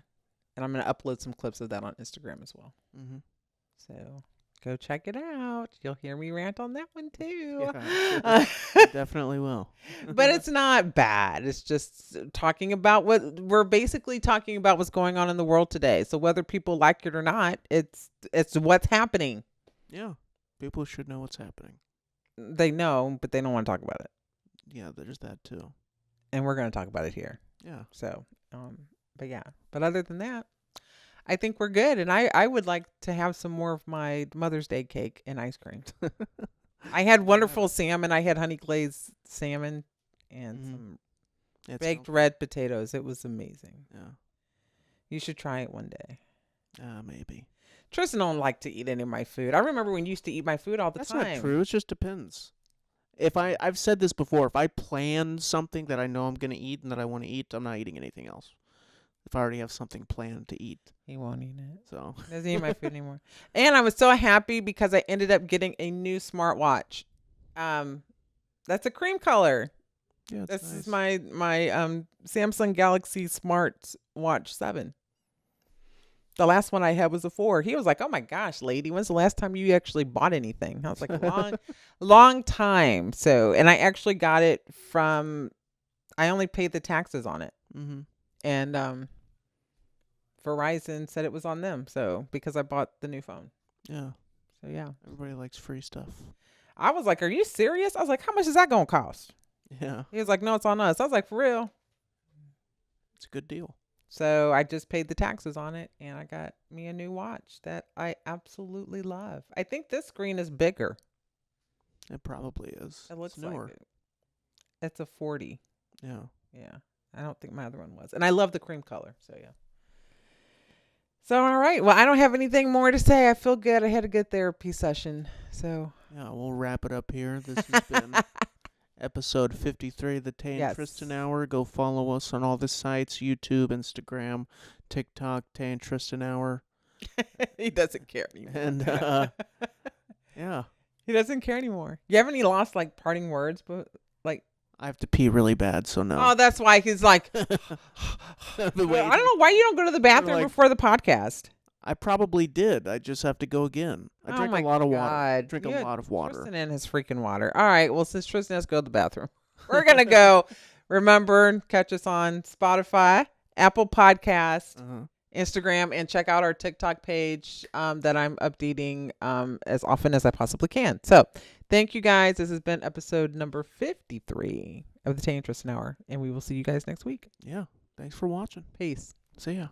And I'm going to upload some clips of that on Instagram as well. Mm-hmm. So go check it out. You'll hear me rant on that one too. Yeah, definitely will. But it's not bad. It's just talking about we're basically talking about what's going on in the world today. So whether people like it or not, it's what's happening. Yeah. People should know what's happening. They know, but they don't want to talk about it. Yeah, there's that too. And we're going to talk about it here. Yeah. So, but yeah. But other than that, I think we're good. And I would like to have some more of my Mother's Day cake and ice cream. I had wonderful salmon. I had honey glazed salmon and some baked red potatoes. It was amazing. Yeah. You should try it one day. Maybe. Tristan don't like to eat any of my food. I remember when you used to eat my food all the time. That's not true. It just depends. If I've said this before, if I plan something that I know I'm going to eat and that I want to eat, I'm not eating anything else. If I already have something planned to eat. He won't eat it. So. He doesn't eat my food anymore. And I was so happy because I ended up getting a new smartwatch. That's a cream color. Yeah, this nice. is my Samsung Galaxy Smart Watch 7. The last one I had was a 4. He was like, "Oh my gosh, lady, when's the last time you actually bought anything?" I was like, long time. So, and I actually got it from, I only paid the taxes on it. Mm-hmm. And Verizon said it was on them. So, because I bought the new phone. Yeah. So, yeah. Everybody likes free stuff. I was like, "Are you serious?" I was like, "How much is that going to cost?" Yeah. He was like, "No, it's on us." I was like, "For real?" It's a good deal. So I just paid the taxes on it, and I got me a new watch that I absolutely love. I think this screen is bigger. It probably is. It looks newer. like it. It's a 40. Yeah. Yeah. I don't think my other one was. And I love the cream color. So, yeah. So, all right. Well, I don't have anything more to say. I feel good. I had a good therapy session. So. Yeah, we'll wrap it up here. This has been episode 53 of the Tay and Tristan Hour. Go follow us on all the sites, YouTube, Instagram, TikTok, Tay and Tristan Hour. He doesn't care anymore. And, yeah. He doesn't care anymore. You have any lost, like, parting words? But like, I have to pee really bad, so no. Oh, that's why he's like, I don't know why you don't go to the bathroom before the podcast. I probably did. I just have to go again. I drink a lot of water. Drink a lot of water. Tristan and his freaking water. All right. Well, since Tristan has to go to the bathroom, we're going to go. Remember, catch us on Spotify, Apple Podcast, Instagram, and check out our TikTok page that I'm updating as often as I possibly can. So thank you guys. This has been episode number 53 of the Tay and Tristan Hour, and we will see you guys next week. Yeah. Thanks for watching. Peace. See ya.